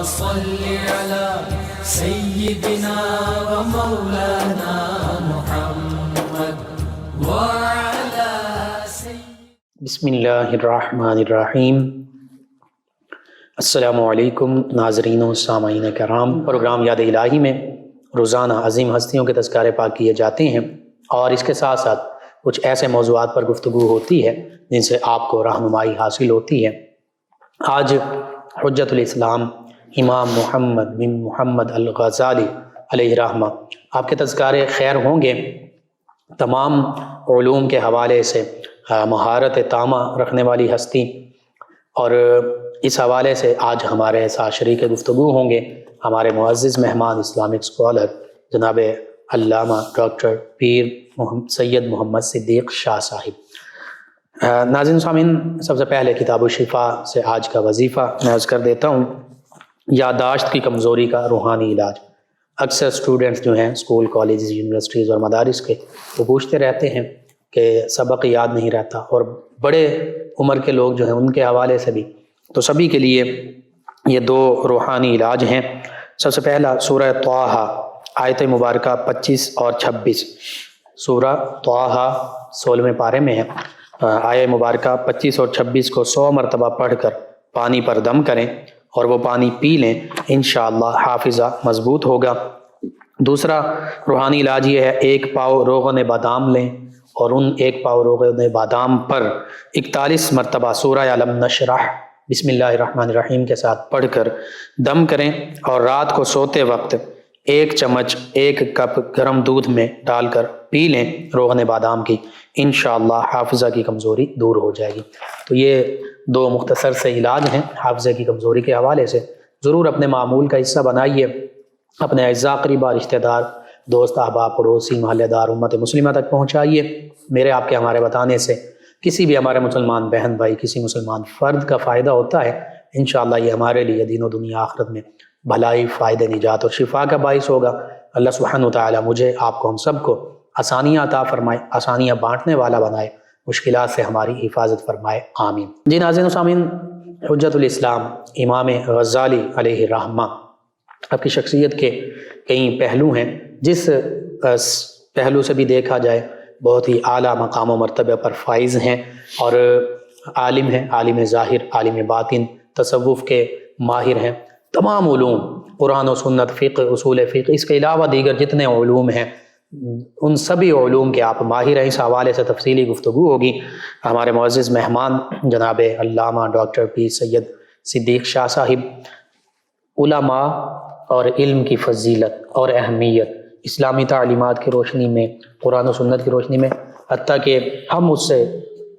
صل على سيدنا ومولانا محمد وعلى بسم اللہ الرحمن الرحیم۔ السلام علیکم ناظرین و سامعین کرام۔ پروگرام یاد الہی میں روزانہ عظیم ہستیوں کے تذکارے پاک کیے جاتے ہیں اور اس کے ساتھ ساتھ کچھ ایسے موضوعات پر گفتگو ہوتی ہے جن سے آپ کو رہنمائی حاصل ہوتی ہے۔ آج حجت الاسلام امام محمد بن محمد الغزالی علیہ رحمہ آپ کے تذکارے خیر ہوں گے۔ تمام علوم کے حوالے سے مہارت تامہ رکھنے والی ہستی، اور اس حوالے سے آج ہمارے ساتھ شریک گفتگو ہوں گے ہمارے معزز مہمان اسلامک اسکالر جناب علامہ ڈاکٹر پیر سید محمد صدیق شاہ صاحب۔ ناظرین سامعین، سب سے پہلے کتاب الشفا سے آج کا وظیفہ میں عرض کر دیتا ہوں۔ یادداشت کی کمزوری کا روحانی علاج۔ اکثر اسٹوڈنٹس جو ہیں اسکول، کالجز، یونیورسٹیز اور مدارس کے، وہ پوچھتے رہتے ہیں کہ سبق یاد نہیں رہتا، اور بڑے عمر کے لوگ جو ہیں ان کے حوالے سے بھی۔ تو سبھی کے لیے یہ دو روحانی علاج ہیں۔ سب سے پہلا سورہ طٰہٰ آیت مبارکہ 25 اور 26۔ سورہ طٰہٰ 16ویں پارے میں ہے۔ آیت مبارکہ 25 اور 26 کو 100 مرتبہ پڑھ کر پانی پر دم کریں اور وہ پانی پی لیں، انشاءاللہ حافظہ مضبوط ہوگا۔ دوسرا روحانی علاج یہ ہے، 1 پاؤ روغن بادام لیں اور ان 1 پاؤ روغن بادام پر 41 مرتبہ سورہ علم نشرح بسم اللہ الرحمن الرحیم کے ساتھ پڑھ کر دم کریں، اور رات کو سوتے وقت 1 چمچ 1 کپ گرم دودھ میں ڈال کر پی لیں روغن بادام کی، انشاءاللہ حافظہ کی کمزوری دور ہو جائے گی۔ تو یہ دو مختصر سے علاج ہیں حافظہ کی کمزوری کے حوالے سے۔ ضرور اپنے معمول کا حصہ بنائیے، اپنے اعزاء قریبہ، رشتہ دار، دوست، احباب، پڑوسی، محلے دار، امت مسلمہ تک پہنچائیے۔ میرے آپ کے ہمارے بتانے سے کسی بھی ہمارے مسلمان بہن بھائی، کسی مسلمان فرد کا فائدہ ہوتا ہے، انشاءاللہ یہ ہمارے لیے دین و دنیا آخرت میں بھلائی، فائدے، نجات اور شفا کا باعث ہوگا۔ اللہ سبحانہ وتعالی مجھے، آپ کو، ہم سب کو آسانیاں عطا فرمائے، آسانیاں بانٹنے والا بنائے، مشکلات سے ہماری حفاظت فرمائے، آمین۔ جی ناظرین و سامعین، حجت الاسلام امام غزالی علیہ رحمہ آپ کی شخصیت کے کئی پہلو ہیں، جس پہلو سے بھی دیکھا جائے بہت ہی اعلیٰ مقام و مرتبہ پر فائز ہیں، اور عالم ہیں، عالم ظاہر، عالم باطن، تصوف کے ماہر ہیں۔ تمام علوم، قرآن و سنت، فقہ، اصول فقہ، اس کے علاوہ دیگر جتنے علوم ہیں ان سبھی علوم کے آپ ماہر ہیں۔ اس حوالے سے تفصیلی گفتگو ہوگی۔ ہمارے معزز مہمان جناب علامہ ڈاکٹر پیر سید صدیق شاہ صاحب، علماء اور علم کی فضیلت اور اہمیت اسلامی تعلیمات کی روشنی میں، قرآن و سنت کی روشنی میں، حتیٰ کہ ہم اس سے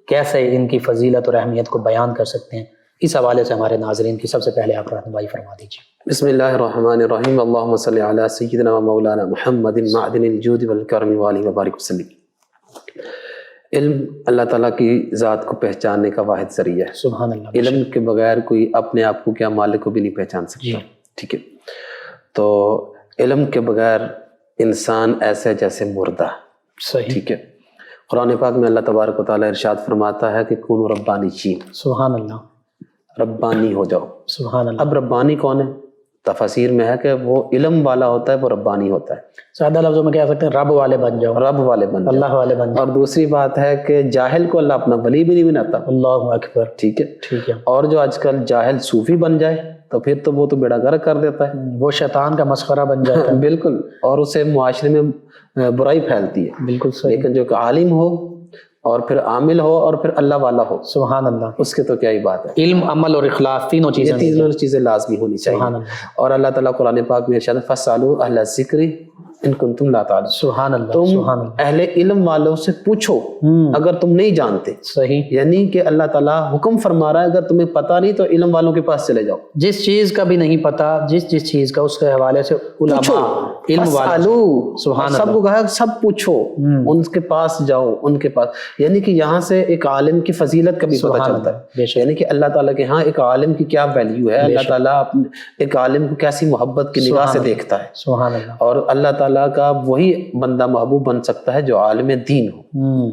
کیسے ان کی فضیلت اور اہمیت کو بیان کر سکتے ہیں، اس حوالے سے ہمارے ناظرین کی سب سے پہلے آپ رہنمائی فرما دیجیے۔ بسم اللہ الرحمن الرحیم۔ اللہم صلی علی سیدنا و مولانا محمد معدن الجود والکرم وآلہ وبارک وسلم۔ علم اللہ تعالیٰ کی ذات کو پہچاننے کا واحد ذریعہ ہے۔ سبحان اللہ۔ علم کے بغیر کوئی اپنے آپ کو کیا مالک کو بھی نہیں پہچان سکتا، ٹھیک ہے؟ تو علم کے بغیر انسان ایسے جیسے مردہ، صحیح، ٹھیک ہے؟ قرآن پاک میں اللہ تبارک و تعالیٰ ارشاد فرماتا ہے کہ کونوا ربانیین، سبحان اللہ، ربانی ہو جاؤ۔ سبحان اللہ۔ اب ربانی کون ہے؟ تفاسیر میں ہے کہ وہ علم والا ہوتا ہے، وہ ربانی ہوتا ہے۔ سادہ لفظوں میں کہہ سکتے ہیں رب والے بن جاؤ، رب والے بن جاؤ، اللہ والے بن جاؤ۔ اور دوسری بات ہے کہ جاہل کو اللہ اپنا ولی بھی نہیں بناتا، اللہ اکبر، ٹھیک ہے؟ ٹھیک ہے۔ اور جو آج کل جاہل صوفی بن جائے تو پھر تو وہ تو بیڑا غرق کر دیتا ہے، وہ شیطان کا مسخرہ بن جاتا ہے۔ بالکل، اور اسے معاشرے میں برائی پھیلتی ہے۔ بالکل صحیح۔ لیکن جو کہ عالم ہو اور پھر عامل ہو اور پھر اللہ والا ہو، سبحان اللہ، اس کے تو کیا ہی بات ہے۔ علم، عمل اور اخلاص تینوں یہ چیزیں، تینوں چیزیں لازمی ہونی چاہیے۔ سبحان اللہ، اور اللہ تعالیٰ قرآن پاک میں ارشاد ہے فَاسْأَلُوا أَهْلَ الذِّكْرِ إِن كُنتُمْ لَا تَعْلَمُونَ، سبحان اللہ، تم سبحان اللہ، اہل علم والوں سے پوچھو اگر تم نہیں جانتے۔ صحیح۔ یعنی کہ اللہ تعالیٰ حکم فرما رہا ہے اگر تمہیں پتہ نہیں تو علم والوں کے پاس چلے جاؤ، جس چیز کا بھی نہیں پتا، جس چیز کا، اس کے حوالے سے علماء، علم والے، فَاسْأَلُوا، سبحان سب اللہ، کو کہا سب پوچھو، ان کے پاس جاؤ، ان کے پاس، یعنی کہ یہاں سے ایک عالم کی فضیلت کا بھی پتہ چلتا ہے، یعنی کہ اللہ تعالیٰ کے ہاں ایک عالم کی کیا ویلیو ہے، اللہ تعالیٰ ایک عالم کو کیسی محبت کی نگاہ سے دیکھتا ہے۔ سبحان اللہ۔ اور اللہ تعالیٰ تعالیٰ کا وہی بندہ محبوب بن سکتا ہے جو عالم دین ہو.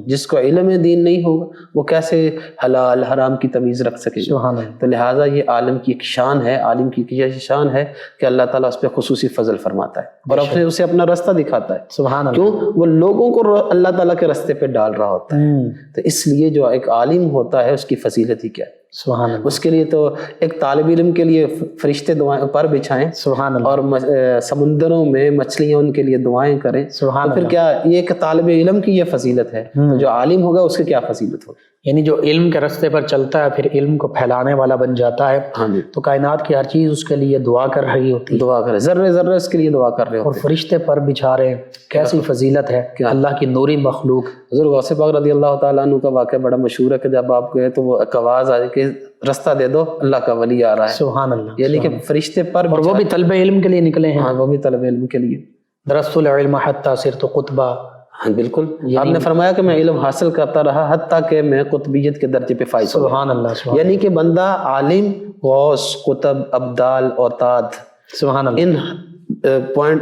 جس کو علم دین نہیں ہوگا وہ کیسے حلال حرام کی تمیز رکھ سکے گا. سبحان اللہ. تو لہٰذا یہ عالم کی ایک شان ہے، عالم کی ایک شان ہے کہ اللہ تعالیٰ اس پہ خصوصی فضل فرماتا ہے اور اسے اپنا راستہ دکھاتا ہے. سبحان اللہ. کیوں؟ وہ لوگوں کو اللہ تعالیٰ کے راستے پہ ڈال رہا ہوتا ہے. تو اس لیے جو ایک عالم ہوتا ہے اس کی فضیلت ہی کیا ہے. سبحان اللہ. اس کے لیے تو ایک طالب علم کے لیے فرشتے دعائیں پر بچھائیں سبحان اللہ. اور سمندروں میں مچھلیاں ان کے لیے دعائیں کریں. سبحان تو پھر کیا یہ ایک طالب علم کی یہ فضیلت ہے، تو جو عالم ہوگا اس کی کیا فضیلت ہوگی. یعنی جو علم کے راستے پر چلتا ہے پھر علم کو پھیلانے والا بن جاتا ہے. ہاں جی. تو کائنات کی ہر چیز اس کے لیے دعا کر رہی ہوتی ہے، دعا کرے، ذرے ذرے اس کے لیے دعا کر رہے اور ہوتے ہیں. فرشتے پر بچھا رہے ہیں. کیسی فضیلت ہے اللہ کی نوری مخلوق. حضور غوث پاک رضی اللہ تعالیٰ عنہ کا واقعہ بڑا مشہور ہے کہ جب آپ گئے تو وہ ایک آواز آئی کہ رستہ دے دو، اللہ کا ولی آ رہا ہے. سبحان اللہ. یعنی کہ فرشتے پر، اور وہ بھی طلب علم کے لیے نکلے ہیں. ہاں وہ بھی طلب علم کے لیے. درست العلم حتی صرت قطبا. ہاں بالکل. آپ نے فرمایا کہ میں علم حاصل کرتا رہا حتیٰ کہ میں قطبیت کے درجے پہ فائز ہو گیا. سبحان اللہ. سبحان یعنی کہ بندہ عالم، غوث، قطب، ابدال اور تاد سبحان اللہ.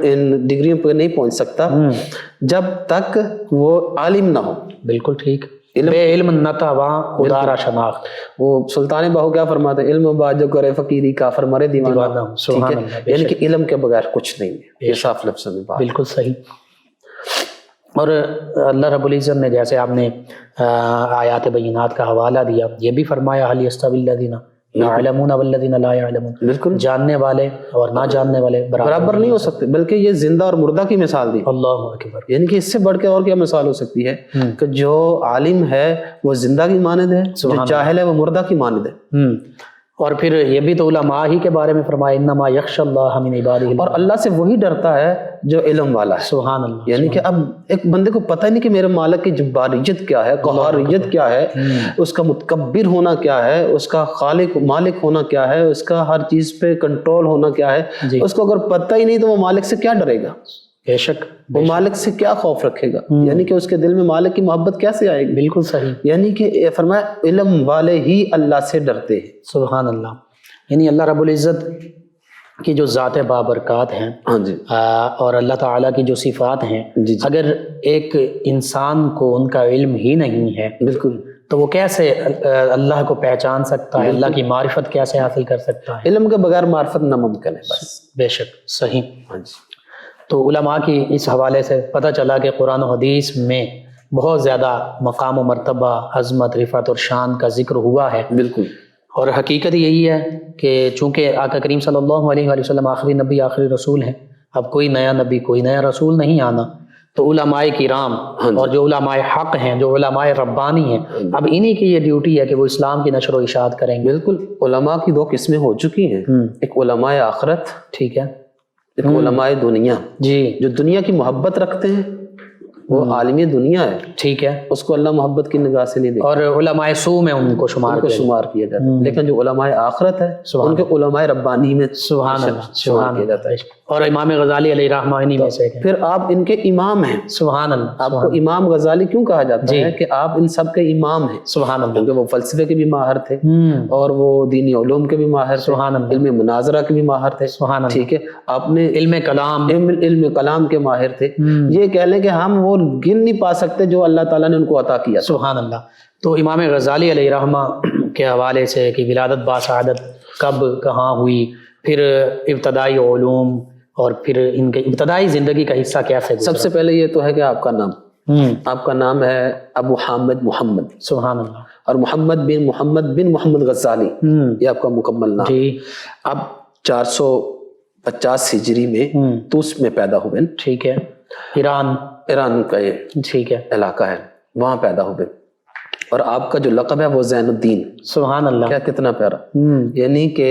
ان ڈگریوں پہ نہیں پہنچ سکتا جب تک وہ عالم نہ ہو. بالکل ٹھیک. بے علم نتوا ادارا شناخت. وہ سلطان باہو کیا فرماتے ہیں، علم باجو کرے فقیری کافر مرے دیوانہ. سبحان اللہ. یعنی کہ علم کے بغیر کچھ نہیں ہے. یہ صاف لفظوں میں بات. بالکل صحیح. اور اللہ رب العزت نے جیسے آپ نے آیات بینات کا حوالہ دیا، یہ بھی فرمایا هل يستوي الذين يعلمون والذين لا يعلمون. بالکل جاننے والے اور نہ جاننے والے برابر نہیں ہو سکتے، بلکہ یہ زندہ اور مردہ کی مثال دی. اللہ اکبر. یعنی کہ اس سے بڑھ کے اور کیا مثال ہو سکتی ہے کہ جو عالم ہے وہ زندہ کی مانند ہے، جو جاہل ہے وہ مردہ کی مانند ہے. اور پھر یہ بھی تو علماء ہی کے بارے میں فرمایا انما یخشى اللہ من عبادہ. اور اللہ سے وہی ڈرتا ہے جو علم والا ہے. سبحان اللہ. یعنی کہ اب ایک بندے کو پتہ نہیں کہ میرے مالک کی جباریت کیا ہے، قہاریت کیا ہے، اس کا متکبر ہونا کیا ہے، اس کا خالق مالک ہونا کیا ہے، اس کا ہر چیز پہ کنٹرول ہونا کیا ہے. اس کو اگر پتہ ہی نہیں تو وہ مالک سے کیا ڈرے گا؟ بے شک. وہ مالک سے کیا خوف رکھے گا؟ یعنی کہ اس کے دل میں مالک کی محبت کیسے آئے گی؟ بالکل صحیح. یعنی کہ فرمایا علم والے ہی اللہ سے ڈرتے ہیں. سبحان اللہ. یعنی اللہ رب العزت کی جو ذات بابرکات ہیں، ہاں جی، اور اللہ تعالیٰ کی جو صفات ہیں، اگر ایک انسان کو ان کا علم ہی نہیں ہے بالکل، تو وہ کیسے اللہ کو پہچان سکتا ہے، اللہ کی معرفت کیسے حاصل کر سکتا ہے؟ علم کے بغیر معرفت ناممکن ہے. بس بے شک صحیح. ہاں جی. تو علماء کی اس حوالے سے پتہ چلا کہ قرآن و حدیث میں بہت زیادہ مقام و مرتبہ، عظمت، رفعت اور شان کا ذکر ہوا ہے. بالکل. اور حقیقت یہی ہے کہ چونکہ آقا کریم صلی اللہ علیہ وآلہ وسلم آخری نبی آخری رسول ہیں، اب کوئی نیا نبی کوئی نیا رسول نہیں آنا، تو علماء کرام اور جو علماء حق ہیں، جو علماء ربانی ہیں، اب انہی کی یہ ڈیوٹی ہے کہ وہ اسلام کی نشر و اشاعت کریں گے. بالکل. علماء کی دو قسمیں ہو چکی ہیں، ایک علماء آخرت، ٹھیک ہے، ایک علماء دنیا. جی. جو دنیا کی محبت رکھتے ہیں وہ عالم دنیا ہے، ٹھیک ہے، اس کو اللہ محبت کی نگاہ سے نہیں دیکھتا، اور علماء سو میں ان کو شمار کیا جاتا ہے. لیکن جو علماء آخرت ہے ان کے علماء ربانی میں سبحان اللہ شمار کیا جاتا ہے. اور امام غزالی علیہ رحمہ انہی میں سے. پھر آپ ان کے امام ہیں. سبحان اللہ. آپ کو امام غزالی کیوں کہا جاتا ہے؟ کہ آپ ان سب کے امام ہیں. سبحان اللہ. کیونکہ وہ فلسفے کے بھی ماہر تھے اور وہ دینی علوم کے بھی ماہر تھے. سبحان اللہ. علم مناظرہ کے بھی ماہر تھے. سبحان اللہ. ٹھیک ہے. آپ نے علم کلام کے ماہر تھے. یہ کہہ لیں کہ ہم وہ گن نہیں پا سکتے جو اللہ تعالیٰ نے ان کو عطا کیا. سبحان اللہ. تو امام غزالی علیہ رحمہ کے حوالے سے کہ ولادت باسعادت کب کہاں ہوئی، پھر ابتدائی علوم، اور پھر ان کے ابتدائی زندگی کا حصہ کیسے گزرا. سب سے پہلے یہ تو ہے کہ آپ کا نام، آپ کا نام ہے ابو حامد محمد. سبحان اللہ. اور محمد بن محمد غزالی، یہ آپ کا مکمل نام. جی. اب 450 ہجری میں توس میں پیدا ہوئے. ٹھیک ہے. ایران کا یہ ٹھیک ہے علاقہ ہے، وہاں پیدا ہوئے. اور آپ کا جو لقب ہے وہ زین الدین. سبحان اللہ. کیا کتنا پیارا. یعنی کہ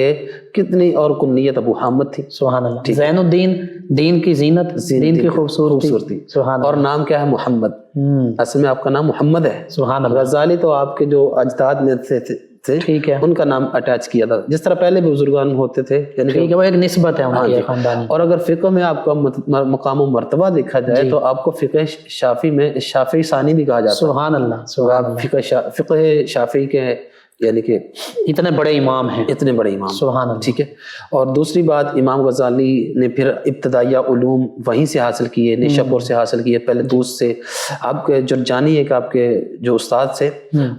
کتنی اور کنیت ابو حامد تھی. سبحان اللہ. زین الدین، دین کی زینت، دین کی خوبصورتی. سبحان اللہ. اور نام کیا ہے؟ محمد. اصل میں آپ کا نام محمد ہے. سبحان اللہ. غزالی تو آپ کے جو اجداد میں تھے ٹھیک ہے، ان کا نام اٹیچ کیا تھا، جس طرح پہلے بھی بزرگان ہوتے تھے. یعنی وہ ایک نسبت ہے ان کی خاندانی. اور اگر فقہ میں آپ کا مقام و مرتبہ دیکھا جائے تو آپ کو فقہ شافعی میں شافعی ثانی بھی کہا جاتا ہے. سبحان اللہ. فقہ شافعی کے یعنی کہ اتنے بڑے امام ہیں، اتنے بڑے امام، سبحان اللہ۔ ٹھیک ہے۔ اور دوسری بات، امام غزالی نے پھر ابتدائیہ علوم وہیں سے حاصل کیے، نیشا پور سے حاصل کیے، پہلے توس سے۔ آپ کے جرجانی ایک آپ کے جو استاد سے،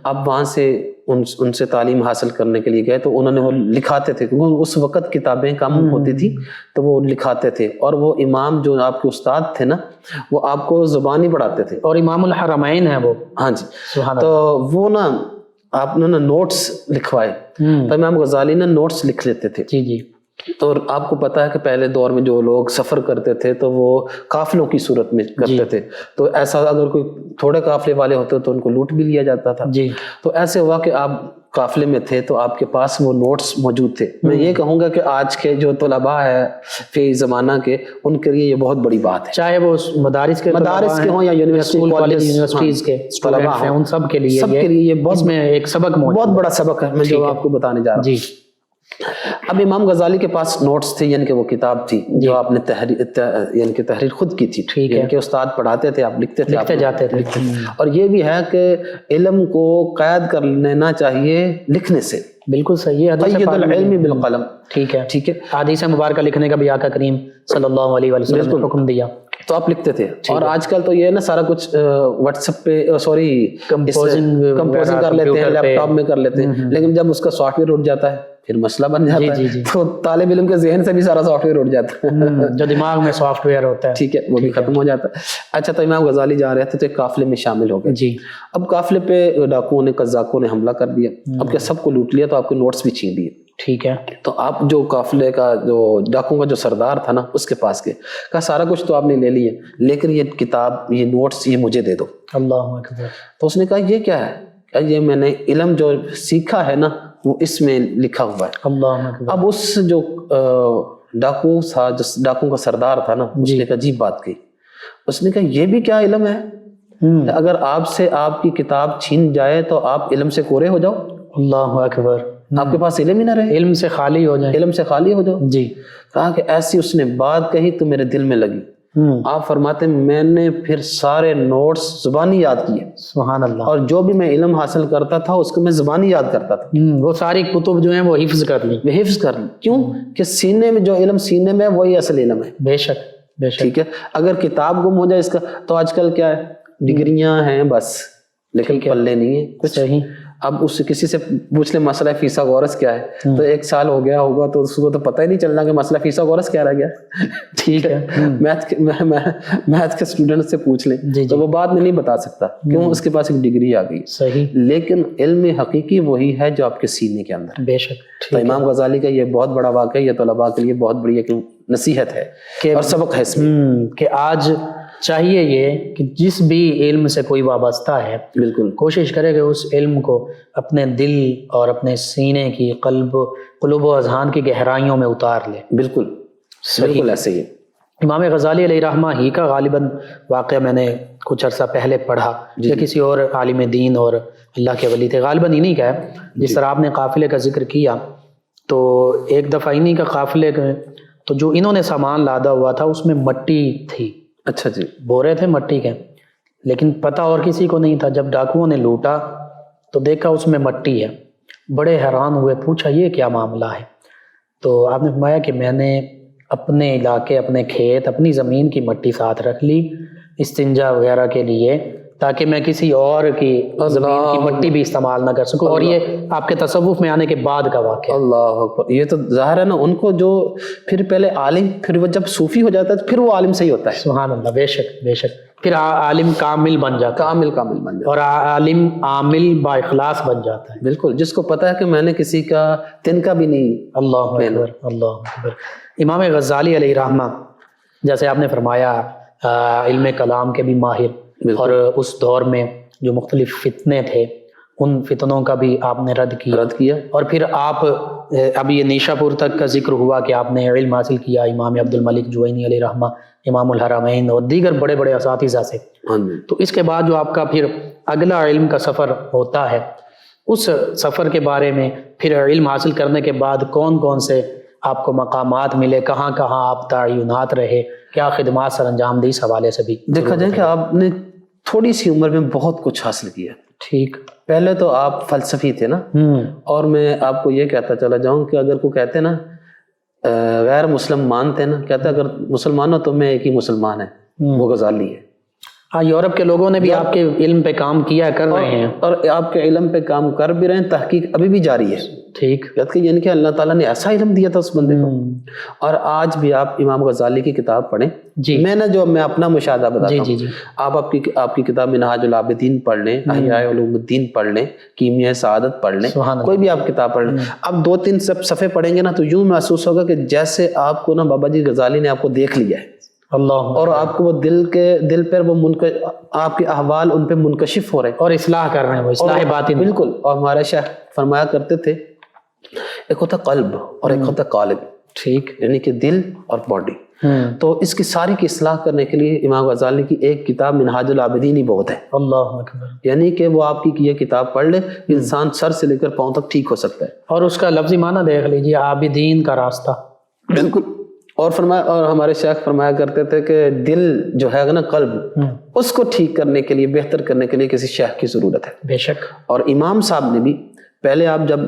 آپ وہاں سے ان سے تعلیم حاصل کرنے کے لیے گئے تو انہوں نے وہ لکھاتے تھے، کیونکہ اس وقت کتابیں کم ہوتی تھی تو وہ لکھاتے تھے، اور وہ امام جو آپ کے استاد تھے نا وہ آپ کو زبانی پڑھاتے تھے، اور امام الحرمین ہیں وہ، ہاں جی۔ سبحان تو وہ نا آپ نے نوٹس لکھوائے، تو امام غزالی نے نوٹس لکھ لیتے تھے۔ جی جی۔ تو آپ کو پتا ہے کہ پہلے دور میں جو لوگ سفر کرتے تھے تو وہ قافلوں کی صورت میں کرتے تھے، تو ایسا اگر کوئی تھوڑے قافلے والے ہوتے تو ان کو لوٹ بھی لیا جاتا تھا۔ جی۔ تو ایسے ہوا کہ آپ قافلے میں تھے تو آپ کے پاس وہ نوٹس موجود تھے۔ میں یہ کہوں گا کہ آج کے جو طلباء ہے فی زمانہ کے، ان کے لیے یہ بہت بڑی بات ہے، چاہے وہ مدارس کے ہوں یا یونیورسٹی کالج یونیورسٹیز کے طلباء ہیں، ان سب کے لیے یہ بہت میں ایک سبق موجود، بہت بڑا سبق ہے میں جو آپ کو بتانے جا رہا ہوں۔ جی۔ اب امام غزالی کے پاس نوٹس تھے، یعنی کہ وہ کتاب تھی جو آپ نے یعنی کہ تحریر خود کی تھی، یعنی کہ استاد پڑھاتے تھے، آپ لکھتے تھے، لکھتے جاتے تھے۔ اور یہ بھی ہے کہ علم کو قید کر لینا چاہیے لکھنے سے، بالکل صحیح ہے، قید العلم بالقلم، ٹھیک ہے، ٹھیک ہے۔ حدیث مبارکہ لکھنے کا بھی آقا کریم صلی اللہ علیہ وسلم نے حکم دیا، تو آپ لکھتے تھے۔ اور آج کل تو یہ نا سارا کچھ واٹس ایپ پہ کمپوزنگ کر لیتے ہیں، لیپ ٹاپ میں کر لیتے ہیں، لیکن جب اس کا سافٹ ویئر اٹھ جاتا ہے پھر مسئلہ بن جاتا ہے، تو طالب علم کے ذہن سے بھی سارا سافٹ ویئر اٹھ جاتا ہے، جو دماغ میں سافٹ ویئر ہوتا ہے، ٹھیک ہے، وہ بھی ختم ہو جاتا ہے۔ اچھا، تو امام غزالی جا رہے تھے تو ایک قافلے میں شامل ہو گئے۔ جی۔ اب قافلے پہ ڈاکوؤں نے، قزاقوں نے حملہ کر دیا، اب کیا سب کو لوٹ لیا، تو آپ کے نوٹس بھی چھین لیے، ٹھیک ہے۔ تو آپ جو قافلے کا جو ڈاکوؤں کا جو سردار تھا نا اس کے پاس گئے، کہا سارا کچھ تو آپ نے لے لیا لیکن یہ کتاب، یہ نوٹس، یہ مجھے دے دو۔ اللہ اکبر۔ تو اس نے کہا یہ کیا ہے؟ کہ یہ میں نے علم جو سیکھا ہے نا وہ اس میں لکھا ہوا ہے۔ اللہ اکبر۔ اب اس جو ڈاکو تھا، جو ڈاکو کا سردار تھا نا، اس نے ایک عجیب بات کہی، اس نے کہا یہ بھی کیا علم ہے، اگر آپ سے آپ کی کتاب چھین جائے تو آپ علم سے کورے ہو جاؤ، اللہ اکبر، آپ کے پاس علم ہی نہ رہے، علم سے خالی ہو جائیں، علم سے خالی ہو جاؤ۔ جی۔ کہا کہ ایسی اس نے بات کہی تو میرے دل میں لگی۔ آپ فرماتے ہیں میں نے پھر سارے نوٹس زبانی یاد کیے، سبحان اللہ، اور جو بھی میں علم حاصل کرتا تھا اس کو میں زبانی یاد کرتا تھا، وہ ساری کتب جو ہیں وہ حفظ کر لی، میں حفظ کر لی۔ کیوں کہ سینے میں جو علم سینے میں وہی اصل علم ہے، بے شک بے شک۔ ٹھیک ہے۔ اگر کتاب گم ہو جائے اس کا، تو آج کل کیا ہے، ڈگریاں ہیں بس لیکن پلے نہیں ہے کچھ۔ صحیح۔ اب اس سے کسی سے پوچھ لے مسئلہ فیثاغورس کیا ہے، تو 1 سال ہو گیا ہوگا تو اس کو تو پتہ ہی نہیں چلنا کہ مسئلہ فیثاغورس کیا رہ گیا، ٹھیک ہے۔ میتھ کے اسٹوڈنٹ سے پوچھ لیں تو وہ بعد میں نہیں بتا سکتا، کیوں؟ اس کے پاس ایک ڈگری آ گئی۔ صحیح۔ لیکن علم حقیقی وہی ہے جو آپ کے سینے کے اندر ہے، بے شک۔ تو امام غزالی کا یہ بہت بڑا واقعہ، یہ طلباء کے لیے بہت بڑی ایک نصیحت ہے اور سبق ہے اس میں، کہ آج چاہیے یہ کہ جس بھی علم سے کوئی وابستہ ہے، بالکل کوشش کرے کہ اس علم کو اپنے دل اور اپنے سینے کی قلوب و اذہان کی گہرائیوں میں اتار لے۔ بالکل بالکل ایسے ہی۔ امام غزالی علیہ رحمہ ہی کا غالباً واقعہ میں نے کچھ عرصہ پہلے پڑھا، یا کسی اور عالم دین اور اللہ کے ولی تھے، غالباً انہی کا ہے۔ جس طرح آپ نے قافلے کا ذکر کیا، تو ایک دفعہ انہی کا قافلے کا، تو جو انہوں نے سامان لادا ہوا تھا اس میں مٹی تھی، اچھا جی، بورے تھے مٹی کے، لیکن پتہ اور کسی کو نہیں تھا۔ جب ڈاکوؤں نے لوٹا تو دیکھا اس میں مٹی ہے، بڑے حیران ہوئے، پوچھا یہ کیا معاملہ ہے؟ تو آپ نے فرمایا کہ میں نے اپنے علاقے، اپنے کھیت، اپنی زمین کی مٹی ساتھ رکھ لی استنجا وغیرہ کے لیے، تاکہ میں کسی اور کی زمین کی مٹی بھی استعمال نہ کر سکوں۔ اور یہ آپ کے تصوف میں آنے کے بعد کا واقعہ۔ اللہ اکبر، یہ تو ظاہر ہے نا ان کو جو پھر پہلے عالم، پھر وہ جب صوفی ہو جاتا ہے پھر وہ عالم صحیح ہوتا ہے۔ سبحان اللہ، بے شک بے شک، پھر عالم کامل بن جاتا ہے، کامل بن جاتا ہے، اور عالم عامل با اخلاص بن جاتا ہے۔ بالکل، جس کو پتہ ہے کہ میں نے کسی کا تنکا بھی نہیں۔ اللہ اکبر، اللہ اکبر۔ امام غزالی علیہ رحمہ، جیسے آپ نے فرمایا، علم کلام کے بھی ماہر، اور اس دور میں جو مختلف فتنے تھے ان فتنوں کا بھی آپ نے رد کیا، اور پھر آپ اب یہ نیشا پور تک کا ذکر ہوا کہ آپ نے علم حاصل کیا امام عبد الملک جوینی علیہ رحمہ، امام الحرمین اور دیگر بڑے بڑے اساتذہ سے۔ تو اس کے بعد جو آپ کا پھر اگلا علم کا سفر ہوتا ہے، اس سفر کے بارے میں پھر علم حاصل کرنے کے بعد کون کون سے آپ کو مقامات ملے، کہاں کہاں آپ تعینات رہے، کیا خدمات سر انجام دی، اس حوالے سے بھی دیکھا جائے کہ آپ نے تھوڑی سی عمر میں بہت کچھ حاصل کیا، ٹھیک. پہلے تو آپ فلسفی تھے نا. اور میں آپ کو یہ کہتا چلا جاؤں کہ اگر کوئی کہتے نا غیر مسلم مانتے نا، کہتے اگر مسلمان ہو تو میں ایک ہی مسلمان ہے، وہ غزالی ہے. ہاں، یورپ کے لوگوں نے بھی آپ کے علم پہ کام کیا کر رہے ہیں، اور آپ کے علم پہ کام کر بھی رہے ہیں، تحقیق ابھی بھی جاری ہے. ٹھیک. یعنی کہ اللہ تعالیٰ نے ایسا علم دیا تھا اس بندے کو. اور آج بھی آپ امام غزالی کی کتاب پڑھیں. جی. میں اپنا مشاہدہ بتاتا ہوں. جی. آپ کی کتاب منہاج العابدین پڑھ لیں، احیاء علوم الدین پڑھ لیں، کیمیائے سعادت پڑھ لیں، کوئی بھی آپ کتاب پڑھ لیں. اب 2-3 صفحے پڑھیں گے نا تو یوں محسوس ہوگا کہ جیسے آپ کو نا بابا جی غزالی نے آپ کو دیکھ لیا ہے. اللہ. اور آپ کو وہ دل پر وہ آپ کے احوال ان پہ منکشف ہو رہے ہیں اور اصلاح کر رہے ہیں، وہ اصلاح باطن. بالکل. اور ہمارے شیخ فرمایا کرتے تھے ایک ہوتا قلب اور ایک ہوتا قالب. ٹھیک. یعنی کہ دل اور باڈی. تو اس کی ساری کی اصلاح کرنے کے لیے امام غزالی کی ایک کتاب منہاج العابدین ہی بہت ہے. اللہ اکبر. یعنی کہ وہ آپ کی یہ کتاب پڑھ لے، انسان سر سے لے کر پاؤں تک ٹھیک ہو سکتا ہے. اور اس کا لفظی معنی دیکھ لیجیے، عابدین کا راستہ. بالکل. اور ہمارے شیخ فرمایا کرتے تھے کہ دل جو ہے نا قلب، اس کو ٹھیک کرنے کے لیے، بہتر کرنے کے لیے کسی شیخ کی ضرورت ہے. بے شک. اور امام صاحب نے بھی پہلے آپ جب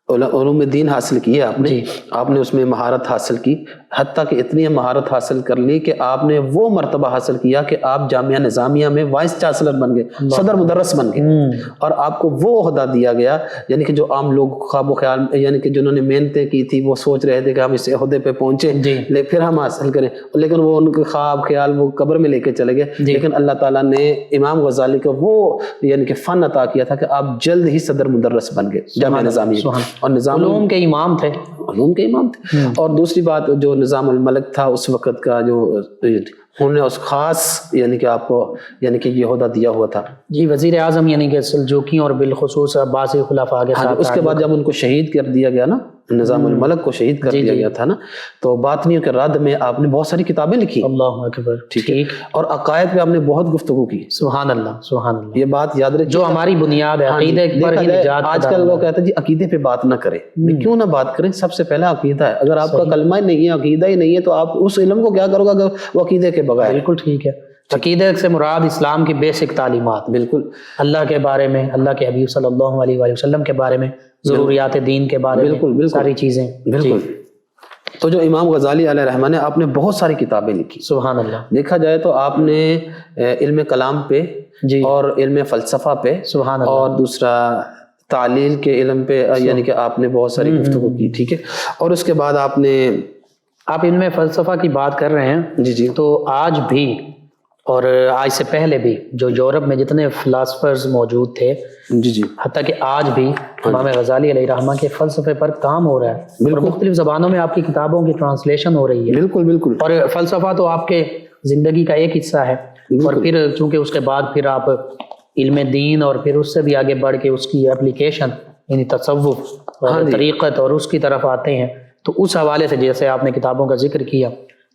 علوم دین حاصل کیے آپ نے اس میں مہارت حاصل کی، حتیٰ کہ اتنی مہارت حاصل کر لی کہ آپ نے وہ مرتبہ حاصل کیا کہ آپ جامعہ نظامیہ میں وائس چانسلر بن گئے، صدر مدرس بن گئے. اور آپ کو وہ عہدہ دیا گیا یعنی کہ جو عام لوگ خواب و خیال، یعنی کہ جنہوں نے محنتیں کی تھی وہ سوچ رہے تھے کہ ہم اس عہدے پہ پہنچے پھر ہم حاصل کریں، لیکن وہ ان کے خواب خیال وہ قبر میں لے کے چلے گئے. لیکن اللہ تعالیٰ نے امام غزالی کو وہ یعنی کہ فن عطا کیا تھا کہ آپ جلد ہی صدر مدرس بن گئے جامعہ نظامیہ. اور نظام علوم کے امام تھے. اور دوسری بات جو نظام الملک تھا اس وقت کا، جو انہوں نے اس خاص یعنی کہ آپ کو یعنی کہ یہ عہدہ دیا ہوا تھا. جی. وزیر اعظم یعنی کہ سلجوکیوں اور بالخصوص عباسی خلفاء کے ساتھ. اس کے بعد جب ان کو شہید کر دیا گیا نا، نظام الملک کو شہید کر دیا گیا تھا نا، تو باطنیوں کے رد میں آپ نے بہت ساری کتابیں لکھی. اللہ اکبر. ٹھیک. اور عقائد پہ آپ نے بہت گفتگو کی. سبحان اللہ سبحان اللہ. یہ بات یاد رکھیے، جو ہماری بنیاد ہے، عقیدے پر ہی نجات. آج کل لوگ کہتے ہیں جی عقیدے پہ بات نہ کریں. کیوں نہ بات کریں؟ سب سے پہلا عقیدہ ہے. اگر آپ کا کلمہ ہی نہیں ہے، عقیدہ ہی نہیں ہے، تو آپ اس علم کو کیا کرو گا اگر وہ عقیدے کے بغیر؟ بالکل ٹھیک ہے. عقیدے سے مراد اسلام کی بیسک تعلیمات، بالکل اللہ کے بارے میں، اللہ کے حبیب صلی اللہ علیہ وآلہ وسلم کے بارے میں، ضروریات دین کے بارے میں، ساری چیزیں. بالکل. تو جو امام غزالی علیہ رحمہ نے، آپ نے بہت ساری کتابیں لکھی. سبحان اللہ. دیکھا جائے تو آپ نے علم کلام پہ اور علم فلسفہ پہ، سبحان اللہ، اور دوسرا تعلیل کے علم پہ، یعنی کہ آپ نے بہت ساری گفتگو کی. ٹھیک ہے. اور اس کے بعد آپ علم فلسفہ کی بات کر رہے ہیں. جی. تو آج بھی اور آج سے پہلے بھی جو یورپ میں جتنے فلاسفرز موجود تھے، جی حتیٰ کہ آج بھی امام غزالی علیہ رحمہ کے فلسفے پر کام ہو رہا ہے، اور مختلف زبانوں میں آپ کی کتابوں کی ٹرانسلیشن ہو رہی ہے. بالکل. اور فلسفہ تو آپ کے زندگی کا ایک حصہ ہے. اور پھر چونکہ اس کے بعد پھر آپ علم دین اور پھر اس سے بھی آگے بڑھ کے اس کی اپلیکیشن یعنی تصوف اور طریقت اور اس کی طرف آتے ہیں. تو اس حوالے سے جیسے آپ نے کتابوں کا ذکر کیا،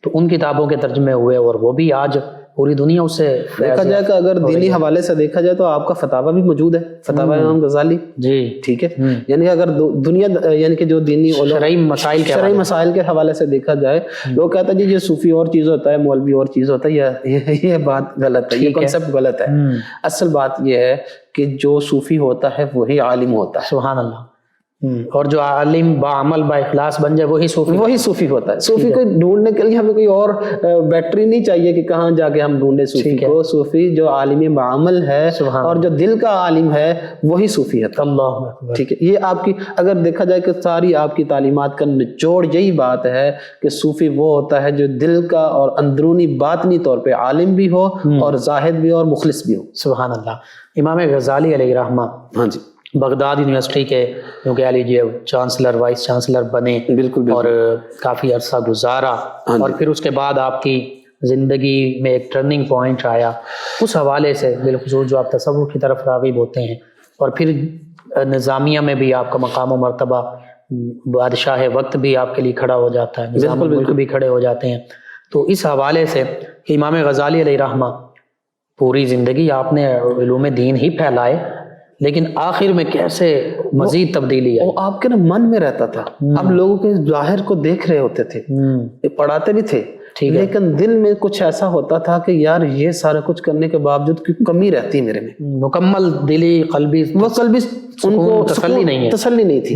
تو ان کتابوں کے ترجمے ہوئے، اور وہ بھی آج پوری دنیا اس سے دیکھا جائے کہ اگر دینی حوالے سے دیکھا جائے تو آپ کا فتاوی بھی موجود ہے، فتاوی امام غزالی. جی. ٹھیک ہے. یعنی کہ اگر دنیا یعنی کہ جو دینی شرعی مسائل کے حوالے سے دیکھا جائے، لوگ کہتے ہیں جی یہ صوفی اور چیز ہوتا ہے، مولوی اور چیز ہوتا ہے. یہ بات غلط ہے، یہ کنسپٹ غلط ہے. اصل بات یہ ہے کہ جو صوفی ہوتا ہے وہی عالم ہوتا ہے. سبحان اللہ. اور جو عالم با عمل با اخلاص بن جائے وہی صوفی ہوتا ہے. صوفی کو ڈھونڈنے کے لیے ہمیں کوئی اور بیٹری نہیں چاہیے کہ کہاں جا کے ہم ڈھونڈے صوفی کو. صوفی جو عالم با عمل ہے اور جو دل کا عالم ہے وہی صوفی ہے. اللہ. ٹھیک ہے. یہ آپ کی اگر دیکھا جائے کہ ساری آپ کی تعلیمات کا نچوڑ یہی بات ہے کہ صوفی وہ ہوتا ہے جو دل کا اور اندرونی باطنی طور پہ عالم بھی ہو اور زاہد بھی اور مخلص بھی ہو. سبحان اللہ. امام غزالی علیہ رحمہ بغداد یونیورسٹی کے کیونکہ کہہ لیجیے چانسلر، وائس چانسلر بنے. بالکل. اور کافی عرصہ گزارا، اور پھر اس کے بعد آپ کی زندگی میں ایک ٹرننگ پوائنٹ آیا. اس حوالے سے بالخصوص جو آپ تصوف کی طرف راغب ہوتے ہیں، اور پھر نظامیہ میں بھی آپ کا مقام و مرتبہ، بادشاہ وقت بھی آپ کے لیے کھڑا ہو جاتا ہے، نظام الملک بھی کھڑے ہو جاتے ہیں. تو اس حوالے سے کہ امام غزالی علیہ رحمہ پوری زندگی آپ نے علوم دین ہی پھیلائے، لیکن آخر میں کیسے مزید تبدیلی آئی؟ وہ آپ کے نا من میں رہتا تھا. آپ لوگوں کے ظاہر کو دیکھ رہے ہوتے تھے، پڑھاتے بھی تھے، لیکن دل میں کچھ ایسا ہوتا تھا کہ یار یہ سارا کچھ کرنے کے باوجود کی کمی رہتی ہے میرے میں، مکمل دلی قلبی وہ قلبی ان کو تسلی نہیں ہے، تسلی نہیں تھی۔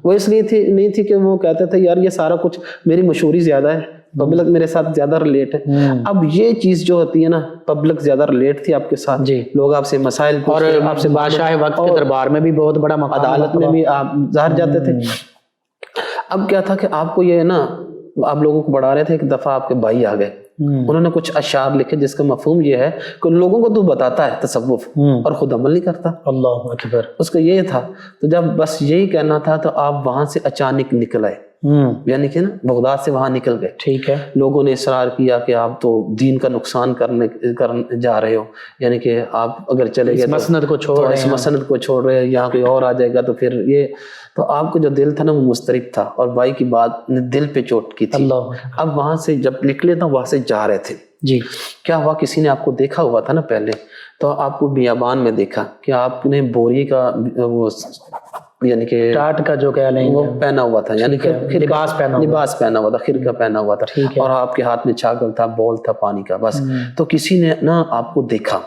وہ اس لیے نہیں تھی کہ وہ کہتے تھے یار یہ سارا کچھ میری مشہوری زیادہ ہے، پبلک میرے ساتھ زیادہ ریلیٹ ہے۔ اب یہ چیز جو ہوتی ہے نا، پبلک زیادہ ریلیٹ تھی آپ کے ساتھ، لوگ آپ سے مسائل اور آپ سے بادشاہ وقت کے دربار میں بھی بہت بڑا مقام، عدالت میں بھی آپ ظاہر جاتے تھے۔ اب کیا تھا کہ آپ کو یہ نا، آپ لوگوں کو بڑھا رہے تھے، ایک دفعہ آپ کے بھائی آ گئے، انہوں نے کچھ اشعار لکھے جس کا مفہوم یہ ہے کہ لوگوں کو تو بتاتا ہے تصوف اور خود عمل نہیں کرتا۔ اللہ اکبر، اس کا یہ تھا۔ تو جب بس یہی کہنا تھا تو آپ وہاں سے اچانک نکل آئے، یعنی کہ نا بغداد سے وہاں نکل گئے۔ ٹھیک ہے، لوگوں نے اصرار کیا کہ آپ تو دین کا نقصان کرنے جا رہے ہو، یعنی کہ آپ اگر چلے گئے مسند کو چھوڑ اس مسند کو چھوڑ رہے ہیں، یہاں کوئی اور آ جائے گا تو پھر یہ، تو آپ کو جو دل تھا نا وہ مضطرب تھا، اور بھائی کی بات نے دل پہ چوٹ کی تھی۔ اب وہاں سے جب نکلے تو وہاں سے جا رہے تھے، جی کیا ہوا، کسی نے آپ کو دیکھا ہوا تھا نا پہلے، تو آپ کو بیابان میں دیکھا کہ آپ نے بوری کا وہ یعنی کہ ٹاٹ کا جو کہہ لیں وہ پہنا ہوا تھا، یعنی کہ لباس پہنا ہوا تھا، خرقہ پہنا ہوا تھا، اور آپ کے ہاتھ میں چھاگل تھا، بول تھا پانی کا، بس۔ تو کسی نے نا آپ کو دیکھا،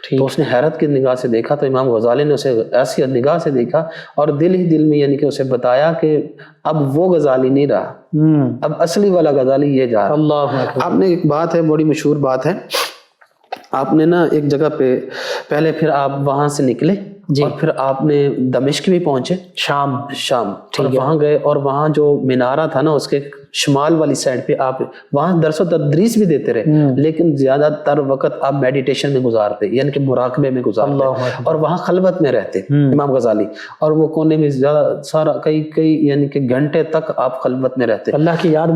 تو اس نے حیرت کی نگاہ سے دیکھا، تو امام غزالی نے اسے ایسی نگاہ سے دیکھا اور دل ہی دل میں یعنی کہ اسے بتایا کہ اب وہ غزالی نہیں رہا، اب اصلی والا غزالی یہ جا رہا۔ اللہ، آپ نے ایک بات ہے، بڑی مشہور بات ہے، آپ نے نا ایک جگہ پہ پہلے، پھر آپ وہاں سے نکلے اور پھر آپ نے دمشق بھی پہنچے، شام، اور وہاں گئے، اور وہاں جو مینارہ تھا نا اس کے شمال والی سائڈ پہ آپ وہاں درس و تدریس بھی دیتے رہے، لیکن زیادہ تر وقت آپ میڈیٹیشن میں گزارتے، یعنی کہ مراقبے میں گزارتے، اور وہاں خلوت میں رہتے امام غزالی، اور وہ کونے میں زیادہ سارا کئی یعنی کہ گھنٹے تک آپ خلوت میں رہتے، اللہ کی یاد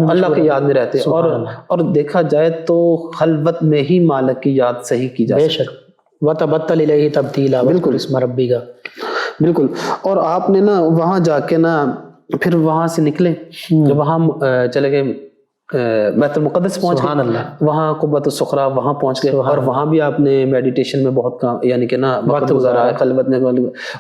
میں رہتے، اور دیکھا جائے تو خلوت میں ہی مالک کی یاد صحیح کی جا سکتی، وَتَبَتَّلْ إِلَيْهِ تَبْتِيلًا، بالکل اسم ربی کا، بالکل۔ اور آپ نے نا وہاں جا کے نا پھر وہاں سے نکلے، جب وہاں چلے گئے بیت المقدس پہنچ گئے، وہاں قبۃ الصخرہ وہاں پہنچ گئے، اور وہاں بھی آپ نے میڈیٹیشن میں بہت کام یعنی کہ نا وقت گزارا، خلوت میں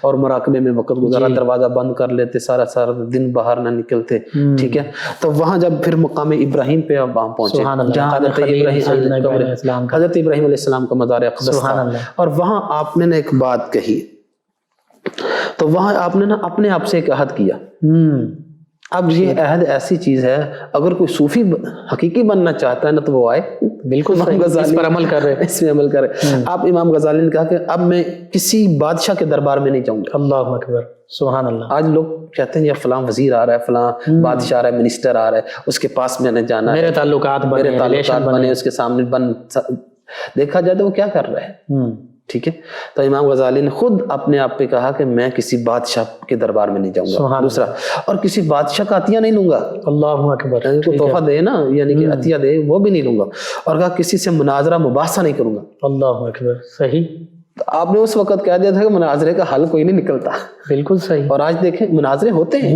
اور مراقبے میں وقت گزارا، دروازہ بند کر لیتے، سارا دن باہر نہ نکلتے، ٹھیک ہے۔ تو وہاں جب پھر مقام ابراہیم پہ اب وہاں پہنچے، جہاں حضرت ابراہیم علیہ السلام کا مزار اقدس تھا، اور وہاں آپ نے ایک بات کہی، تو وہاں آپ نے نا اپنے آپ سے ایک عہد کیا۔ اب یہ عہد ایسی چیز ہے، اگر کوئی صوفی حقیقی بننا چاہتا ہے نا تو وہ آئے، بالکل اس پر عمل کر رہے، اس میں عمل کرے۔ آپ امام غزالی نے کہا کہ اب میں کسی بادشاہ کے دربار میں نہیں جاؤں گا۔ اللہ اکبر، سبحان اللہ۔ آج لوگ کہتے ہیں یا فلاں وزیر آ رہا ہے، فلاں بادشاہ آ رہا ہے، منسٹر آ رہا ہے، اس کے پاس میں نے جانا ہے، میرے تعلقات بنے، اس کے سامنے دیکھا جائے تو وہ کیا کر رہا ہے، ٹھیک ہے۔ تو امام غزالی نے خود اپنے آپ پہ کہا کہ میں کسی بادشاہ کے دربار میں نہیں جاؤں گا، دوسرا، اور کسی بادشاہ کا عطیہ نہیں لوں گا، اللہ اکبر، تحفہ دے نا یعنی کہ عطیہ دے وہ بھی نہیں لوں گا، اور کہا کسی سے مناظرہ مباحثہ نہیں کروں گا، اللہ اکبر، صحیح۔ آپ نے اس وقت کہہ دیا تھا کہ مناظرے کا حل کوئی نہیں نکلتا، بالکل صحیح۔ اور آج دیکھیں مناظرے ہوتے ہیں،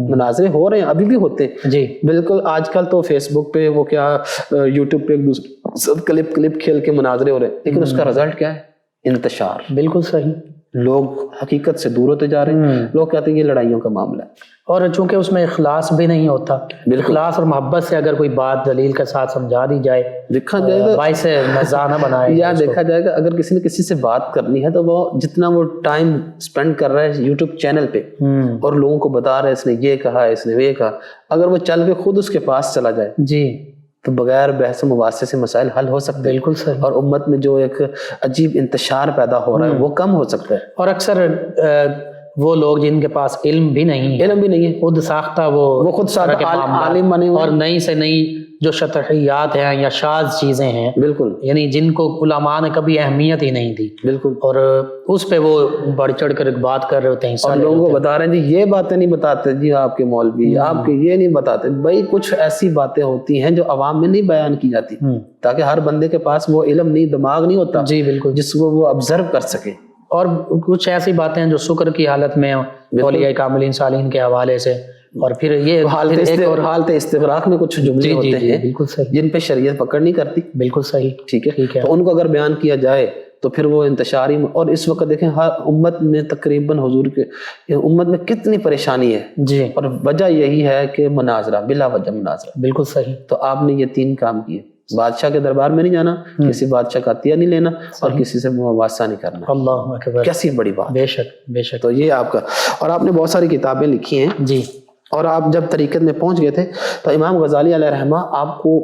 مناظرے ہو رہے ہیں، ابھی بھی ہوتے ہیں، جی بالکل۔ آج کل تو فیس بک پہ وہ کیا، یوٹیوب پہ ایک دوسرے کلپ کھیل کے مناظرے ہو رہے ہیں، لیکن اس کا رزلٹ کیا ہے؟ انتشار، بالکل صحیح۔ لوگ حقیقت سے دور ہوتے جا رہے ہیں، لوگ کہتے ہیں یہ لڑائیوں کا معاملہ ہے، اور چونکہ اس میں اخلاص بھی نہیں ہوتا، اخلاص اور محبت سے اگر کوئی بات دلیل کے ساتھ سمجھا دی جائے، دیکھا جائے گا باعث مزاح نہ بنائے، یا دیکھا جائے گا اگر کسی نے کسی سے بات کرنی ہے تو وہ جتنا وہ ٹائم سپینڈ کر رہا ہے یوٹیوب چینل پہ اور لوگوں کو بتا رہا ہے اس نے یہ کہا، اس نے یہ کہا، اگر وہ چل کے خود اس کے پاس چلا جائے جی تو بغیر بحث و مباحثے سے مسائل حل ہو سکتے ہیں، بالکل صحیح، اور امت میں جو ایک عجیب انتشار پیدا ہو رہا ہے وہ کم ہو سکتا ہے۔ اور اکثر وہ لوگ جن کے پاس علم بھی نہیں ہے، خود ساختہ وہ خود ساختہ عالم بنے اور نئی سے نئی جو شطحیات ہیں یا شاذ چیزیں ہیں، بالکل، یعنی جن کو علماء نے کبھی اہمیت ہی نہیں دی، بالکل، اور اس پہ وہ بڑھ چڑھ کر بات کر رہے ہوتے ہیں، اور لوگوں کو بتا رہے ہیں جی یہ باتیں نہیں بتاتے جی آپ کے مولوی، آپ کے یہ نہیں بتاتے، بھائی کچھ ایسی باتیں ہوتی ہیں جو عوام میں نہیں بیان کی جاتی، تاکہ ہر بندے کے پاس وہ علم نہیں، دماغ نہیں ہوتا جی بالکل جس کو وہ آبزرو کر سکے، اور کچھ ایسی باتیں جو شکر کی حالت میں اولیاء کاملین صالحین کے حوالے سے، اور پھر یہ حالت استغراق میں کچھ جملے ہوتے ہیں بالکل صحیح، جن پہ شریعت پکڑ نہیں کرتی، بالکل صحیح، ٹھیک ہے، تو ان کو اگر بیان کیا جائے تو پھر وہ انتشاری اور اس وقت دیکھیں ہر امت میں تقریباً حضور کے امت میں کتنی پریشانی ہے جی اور وجہ یہی ہے کہ مناظرہ، بلا وجہ مناظرہ. بالکل صحیح. تو آپ نے یہ 3 کام کیے، بادشاہ کے دربار میں نہیں جانا، کسی بادشاہ کا عطیہ نہیں لینا اور کسی سے مواسہ نہیں کرنا. اللہ اکبر، کیسی بڑی بات. بے شک بے شک. تو یہ آپ کا، اور آپ نے بہت ساری کتابیں لکھی ہیں جی. اور آپ جب طریقت میں پہنچ گئے تھے تو امام غزالی علیہ رحمہ آپ کو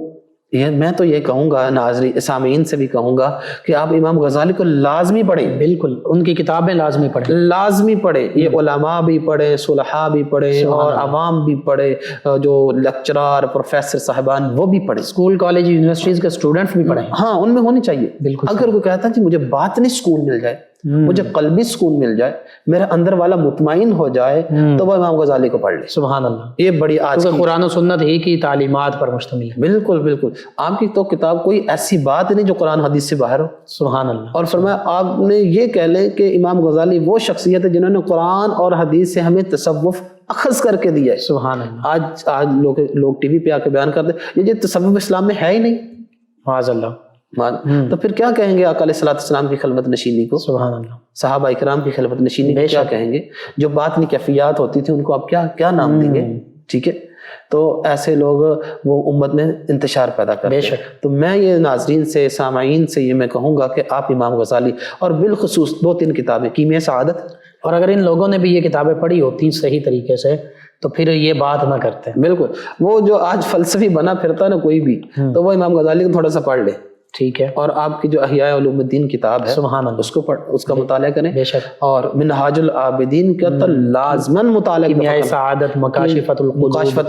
میں تو یہ کہوں گا، ناظرین سامعین سے بھی کہوں گا کہ آپ امام غزالی کو لازمی پڑھیں. بالکل، ان کی کتابیں لازمی پڑھیں، لازمی پڑھیں. یہ علماء بھی پڑھیں، صلحاء بھی پڑھیں اور عوام بھی پڑھیں، جو لیکچرار پروفیسر صاحبان وہ بھی پڑھیں، اسکول کالج یونیورسٹیز کے اسٹوڈنٹس بھی پڑھیں. ہاں ان میں ہونی چاہیے. بالکل. اگر کوئی کہتا ہے کہ مجھے باطنی سکون مل جائے، مجھے قلبی سکون مل جائے، میرا اندر والا مطمئن ہو جائے، تو وہ امام غزالی کو پڑھ لے. سبحان اللہ. یہ بڑی آج کی قرآن و سنت ہی کی تعلیمات پر مشتمل ہے. بالکل بالکل. آپ کی تو کتاب کوئی ایسی بات نہیں جو قرآن حدیث سے باہر ہو. سبحان اللہ. اور فرمایا آپ نے یہ کہہ لیں کہ امام غزالی وہ شخصیت ہے جنہوں نے قرآن اور حدیث سے ہمیں تصوف اخذ کر کے دیا ہے. سبحان اللہ. آج لوگ ٹی وی پہ آ کے بیان کرتے یہ تصوف اسلام میں ہے ہی نہیں. معاذ اللہ. تو پھر کیا کہیں گے آقا علیہ الصلوۃ والسلام کی خلوت نشینی کو؟ سبحان اللہ. صحابہ اکرام کی خلوت نشینی کو کیا کہیں گے؟ جو باطنی کیفیات ہوتی تھی ان کو آپ کیا نام دیں گے؟ ٹھیک ہے. تو ایسے لوگ وہ امت میں انتشار پیدا کرتے ہیں. تو میں یہ ناظرین سے سامعین سے یہ میں کہوں گا کہ آپ امام غزالی اور بالخصوص 2-3 کتابیں کیمیہ سعادت، اور اگر ان لوگوں نے بھی یہ کتابیں پڑھی ہوتی صحیح طریقے سے تو پھر یہ بات نہ کرتے. بالکل. وہ جو آج فلسفی بنا پھرتا ہے نا کوئی بھی، تو وہ امام غزالی کو تھوڑا سا پڑھ لے. ٹھیک ہے. اور آپ کی جو احیاء علوم الدین کتاب ہے سبحان اللہ، اس کو اس کا مطالعہ کریں. بے شک. اور منہاج العابدین کا تو لازماً مطالعہ کیمیہ سعادت، مکاشفۃ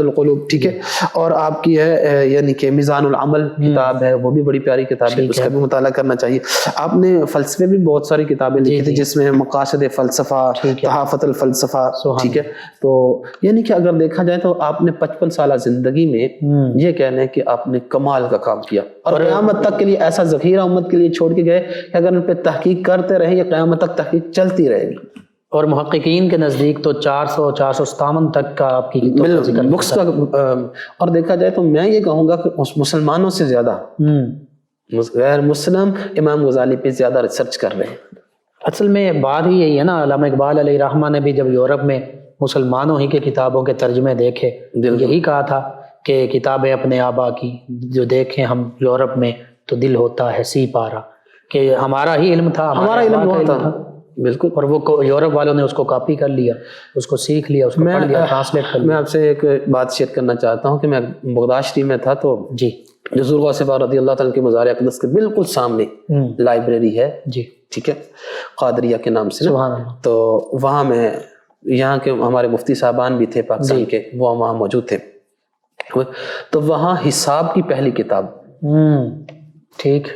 القلوب. ٹھیک ہے. اور آپ کی ہے یعنی کہ میزان العمل کتاب ہے، وہ بھی بڑی پیاری کتاب ہے، اس کا بھی مطالعہ کرنا چاہیے. آپ نے فلسفے بھی بہت ساری کتابیں لکھی تھی جس میں مقاصد فلسفہ، تحافت الفلسفہ. ٹھیک ہے. تو یعنی کہ اگر دیکھا جائے تو آپ نے 55 سالہ زندگی میں یہ کہنا ہے کہ آپ نے کمال کا کام کیا اور قیامت تک کے لیے ایسا ذخیرہ امت کے لیے چھوڑ کے گئے کہ اگر ان پہ تحقیق کرتے رہیں یا قیامت تک تحقیق چلتی رہے گی. اور محققین کے نزدیک تو 457 تک کا آپ کی بکس کا. اور دیکھا جائے تو میں یہ کہوں گا کہ مسلمانوں سے زیادہ غیر مسلم امام غزالی پہ زیادہ ریسرچ کر رہے ہیں. اصل میں بات ہی یہی ہے نا، علامہ اقبال علیہ رحمہ نے بھی جب یورپ میں مسلمانوں ہی کے کتابوں کے ترجمے دیکھے یہی کہا تھا کہ کتابیں اپنے آبا کی جو دیکھیں ہم یورپ میں تو دل ہوتا ہے سی پارا، کہ ہمارا ہی علم تھا، ہمارا علم تھا. بالکل. اور وہ یورپ والوں نے اس کو کاپی کر لیا، اس کو سیکھ لیا، اس کو پڑھ لیا، ٹرانسلیٹ کر لیا. میں آپ سے ایک بات شیئر کرنا چاہتا ہوں کہ میں بغداد شریف میں تھا تو جی حضور غوث پاک رضی اللہ تعالیٰ کے مزار اقدس کے بالکل سامنے لائبریری ہے. جی ٹھیک ہے، قادریہ کے نام سے. سبحان اللہ. تو وہاں میں یہاں کے ہمارے مفتی صاحبان بھی تھے پاکستان کے، وہ وہاں موجود تھے. تو وہاں حساب کی پہلی کتاب، ٹھیک،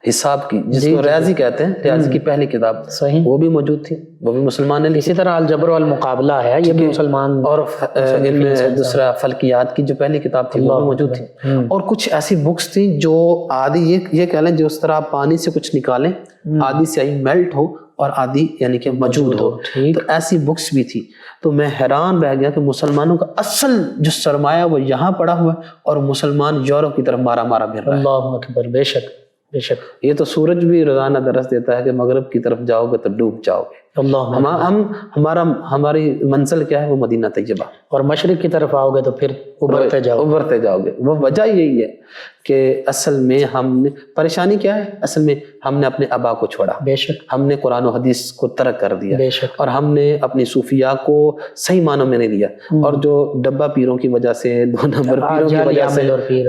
حساب کی جس کو ریاضی کہتے ہیں، ریاضی کی پہلی کتاب صحیح وہ بھی موجود تھی، وہ بھی مسلمان نے. اسی طرح الجبر والمقابلہ ہے، یہ بھی مسلمان. اور ان میں دوسرا فلکیات کی جو پہلی کتاب تھی وہ بھی موجود تھی. اور کچھ ایسی بکس تھیں جو آدھی یہ کہہ لیں جس طرح پانی سے کچھ نکالیں، آدھی سیاہی میلٹ ہو اور آدھی یعنی کہ موجود ہو. تو ایسی بکس بھی تھی. تو میں حیران رہ گیا کہ مسلمانوں کا اصل جو سرمایہ وہ یہاں پڑا ہوا ہے اور مسلمان یورپ کی طرف مارا پھر رہا ہے. اللہ اکبر. بے شک بے شک. یہ تو سورج بھی روزانہ درس دیتا ہے کہ مغرب کی طرف جاؤ گے تو ڈوب جاؤ گے. ہماری منزل کیا ہے؟ وہ مدینہ طیبہ. اور مشرق کی طرف آؤ گے تو پھر ابھرتے جاؤ گے. وہ وجہ یہی ہے کہ اصل میں ہم نے پریشانی کیا ہے؟ اصل میں ہم نے اپنے آبا کو چھوڑا. بے شک. ہم نے قرآن و حدیث کو ترک کر دیا. بے شک. اور ہم نے اپنی صوفیاء کو صحیح معنوں میں نہیں دیا. اور جو ڈبہ پیروں کی وجہ سے، 2 نمبر پیروں کی وجہ سے،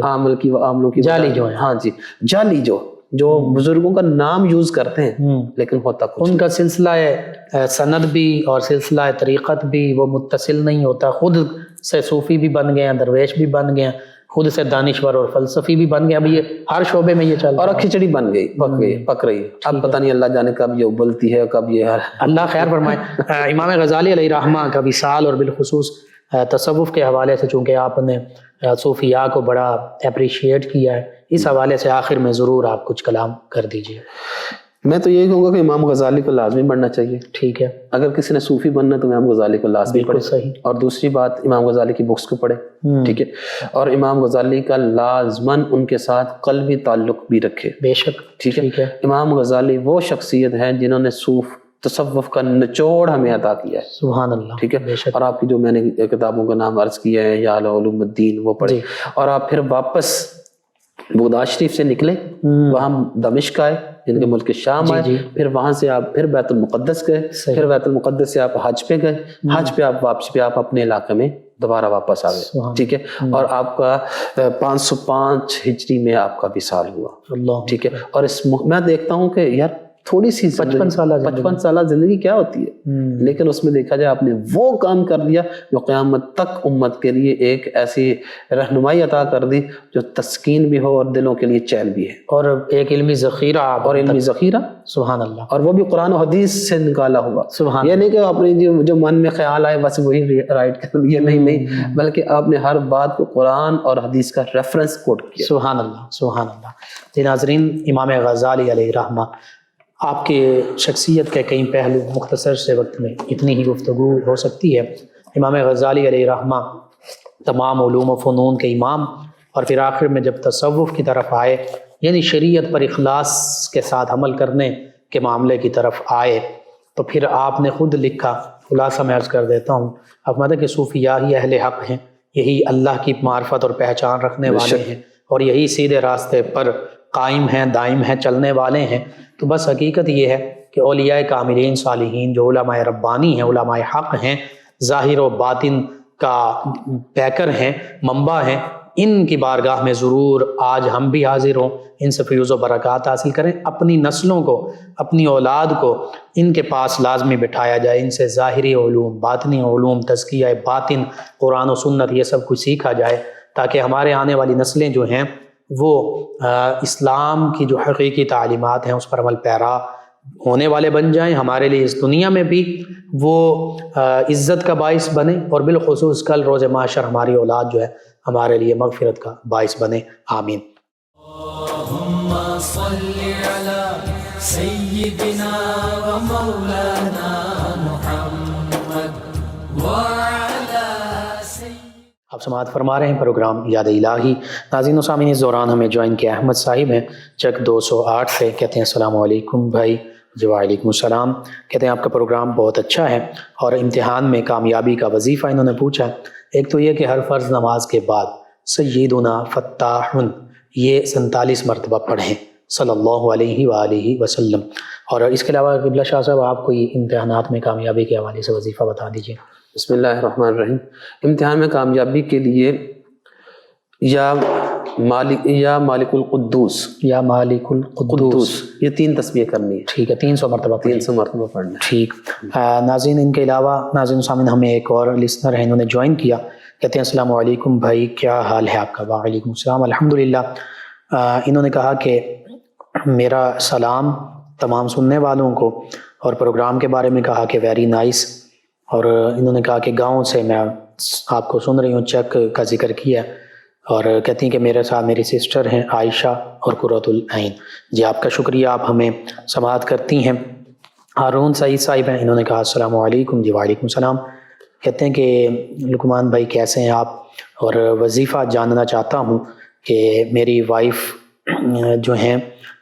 عاملوں کی جعلی جو ہے، ہاں جی جعلی جو بزرگوں کا نام یوز کرتے ہیں لیکن ہوتا کچھ ان کا سلسلہ سند بھی اور سلسلہ طریقت بھی وہ متصل نہیں ہوتا. خود سے صوفی بھی بن گئے ہیں، درویش بھی بن گئے ہیں، خود سے دانشور اور فلسفی بھی بن گئے. اب یہ ہر شعبے میں یہ چل رہا ہے. اور کھچڑی بن گئی، پک رہی. اب پتہ نہیں اللہ جانے کب یہ ابلتی ہے، کب یہ. اللہ خیر فرمائے. امام غزالی علیہ رحمہ کا وصال اور بالخصوص تصوف کے حوالے سے چونکہ آپ نے صوفیاء کو بڑا اپریشیٹ کیا ہے، اس حوالے سے آخر میں ضرور آپ کچھ کلام کر دیجئے. میں تو یہی کہوں گا کہ امام غزالی کو لازمی پڑھنا چاہیے. ٹھیک ہے, اگر کسی نے صوفی بننا تو امام غزالی کو لازمی پڑھے. صحیح. اور دوسری بات امام غزالی کی بکس کو پڑھے. ٹھیک ہے, اور امام غزالی کا لازماً ان کے ساتھ قلبی تعلق بھی رکھے. بے شک. ٹھیک ہے. امام غزالی وہ شخصیت ہے جنہوں نے تصوف کا نچوڑ ہمیں عطا کیا ہے. سبحان اللہ. ٹھیک ہے. اور آپ کی جو میں نے کتابوں کا نام عرض کیا ہے یا علوم الدین وہ پڑھے. اور آپ پھر واپس بغداد شریف سے نکلے, وہاں دمشق آئے جن کے ملک شام آئے, پھر وہاں سے آپ پھر بیت المقدس گئے, پھر بیت المقدس سے آپ حج پہ گئے, حج پہ آپ واپسی پہ آپ اپنے علاقے میں دوبارہ واپس آ گئے. ٹھیک ہے. اور آپ کا 505 ہجری میں آپ کا وصال ہوا. ٹھیک ہے. اور اس میں دیکھتا ہوں کہ یار تھوڑی سی 55 سالہ زندگی کیا ہوتی ہے, لیکن اس میں دیکھا جائے آپ نے وہ کام کر دیا جو قیامت تک امت کے لیے ایک ایسی رہنمائی عطا کر دی جو تسکین بھی ہو اور دلوں کے لیے چین بھی ہے, اور ایک علمی ذخیرہ. اور علمی ذخیرہ سبحان اللہ, اور وہ بھی قرآن و حدیث سے نکالا ہوا. سبحان یہ نہیں کہ اپنے جو من میں خیال آئے بس وہی رائٹ کر لیے, نہیں, بلکہ آپ نے ہر بات کو قرآن اور حدیث کا ریفرنس کوٹ کیا. سبحان اللہ. سبحان اللہ. جی ناظرین, امام غزالی علیہ رحمہ آپ کے شخصیت کے کئی پہلو مختصر سے وقت میں اتنی ہی گفتگو ہو سکتی ہے. امام غزالی علیہ رحمہ تمام علوم و فنون کے امام, اور پھر آخر میں جب تصوف کی طرف آئے, یعنی شریعت پر اخلاص کے ساتھ عمل کرنے کے معاملے کی طرف آئے, تو پھر آپ نے خود لکھا, خلاصہ میں عرض کر دیتا ہوں, آپ مطلب کہ صوفیاء ہی اہل حق ہیں, یہی اللہ کی معرفت اور پہچان رکھنے والے ہیں, اور یہی سیدھے راستے پر قائم ہیں, دائم ہیں, چلنے والے ہیں. تو بس حقیقت یہ ہے کہ اولیاء کاملین صالحین جو علماء ربانی ہیں, علماء حق ہیں, ظاہر و باطن کا پیکر ہیں, منبع ہیں, ان کی بارگاہ میں ضرور آج ہم بھی حاضر ہوں, ان سے فیوز و برکات حاصل کریں, اپنی نسلوں کو, اپنی اولاد کو ان کے پاس لازمی بٹھایا جائے, ان سے ظاہری علوم, باطنی علوم, تزکیہ باطن, قرآن و سنت, یہ سب کچھ سیکھا جائے, تاکہ ہمارے آنے والی نسلیں جو ہیں وہ اسلام کی جو حقیقی تعلیمات ہیں اس پر عمل پیرا ہونے والے بن جائیں, ہمارے لیے اس دنیا میں بھی وہ عزت کا باعث بنے, اور بالخصوص کل روز محشر ہماری اولاد جو ہے ہمارے لیے مغفرت کا باعث بنے. آمین. اللہم صلی علی سیدنا و مولانا محمد وعلی آپ سماعت فرما رہے ہیں پروگرام یاد الہی. ناظرین و سامعین, اس دوران ہمیں جوائن کیا احمد صاحب ہیں چک 208 سے. کہتے ہیں السلام علیکم بھائی. جی وعلیکم السلام. کہتے ہیں آپ کا پروگرام بہت اچھا ہے, اور امتحان میں کامیابی کا وظیفہ انہوں نے پوچھا. ایک تو یہ کہ ہر فرض نماز کے بعد سیدنا فتاحن یہ 47 مرتبہ پڑھیں صلی اللہ علیہ وآلہ وسلم. اور اس کے علاوہ قبلہ شاہ صاحب آپ کوئی امتحانات میں کامیابی کے حوالے سے وظیفہ بتا دیجیے. بسم اللہ الرحمن الرحیم. امتحان میں کامیابی کے لیے یا مالک القدوس, یا مالک القدوس, یہ 3 تسبیح کرنی ہے. ٹھیک ہے, 300 مرتبہ 300 مرتبہ پڑھنا ہے. ٹھیک. ناظرین, ان کے علاوہ ناظرین سامعین ہمیں ایک اور لسنر ہیں, انہوں نے جوائن کیا. کہتے ہیں السلام علیکم بھائی, کیا حال ہے آپ کا؟ وعلیکم السلام الحمدللہ. انہوں نے کہا کہ میرا سلام تمام سننے والوں کو, اور پروگرام کے بارے میں کہا کہ ویری نائس. اور انہوں نے کہا کہ گاؤں سے میں آپ کو سن رہی ہوں, چک کا ذکر کیا, اور کہتی ہیں کہ میرے ساتھ میری سسٹر ہیں عائشہ اور قرۃ العین. جی آپ کا شکریہ, آپ ہمیں سماعت کرتی ہیں. ہارون سعید صاحب ہیں, انہوں نے کہا السلام علیکم. جی وعلیکم السلام. کہتے ہیں کہ لقمان بھائی کیسے ہیں آپ, اور وظیفہ جاننا چاہتا ہوں کہ میری وائف جو ہیں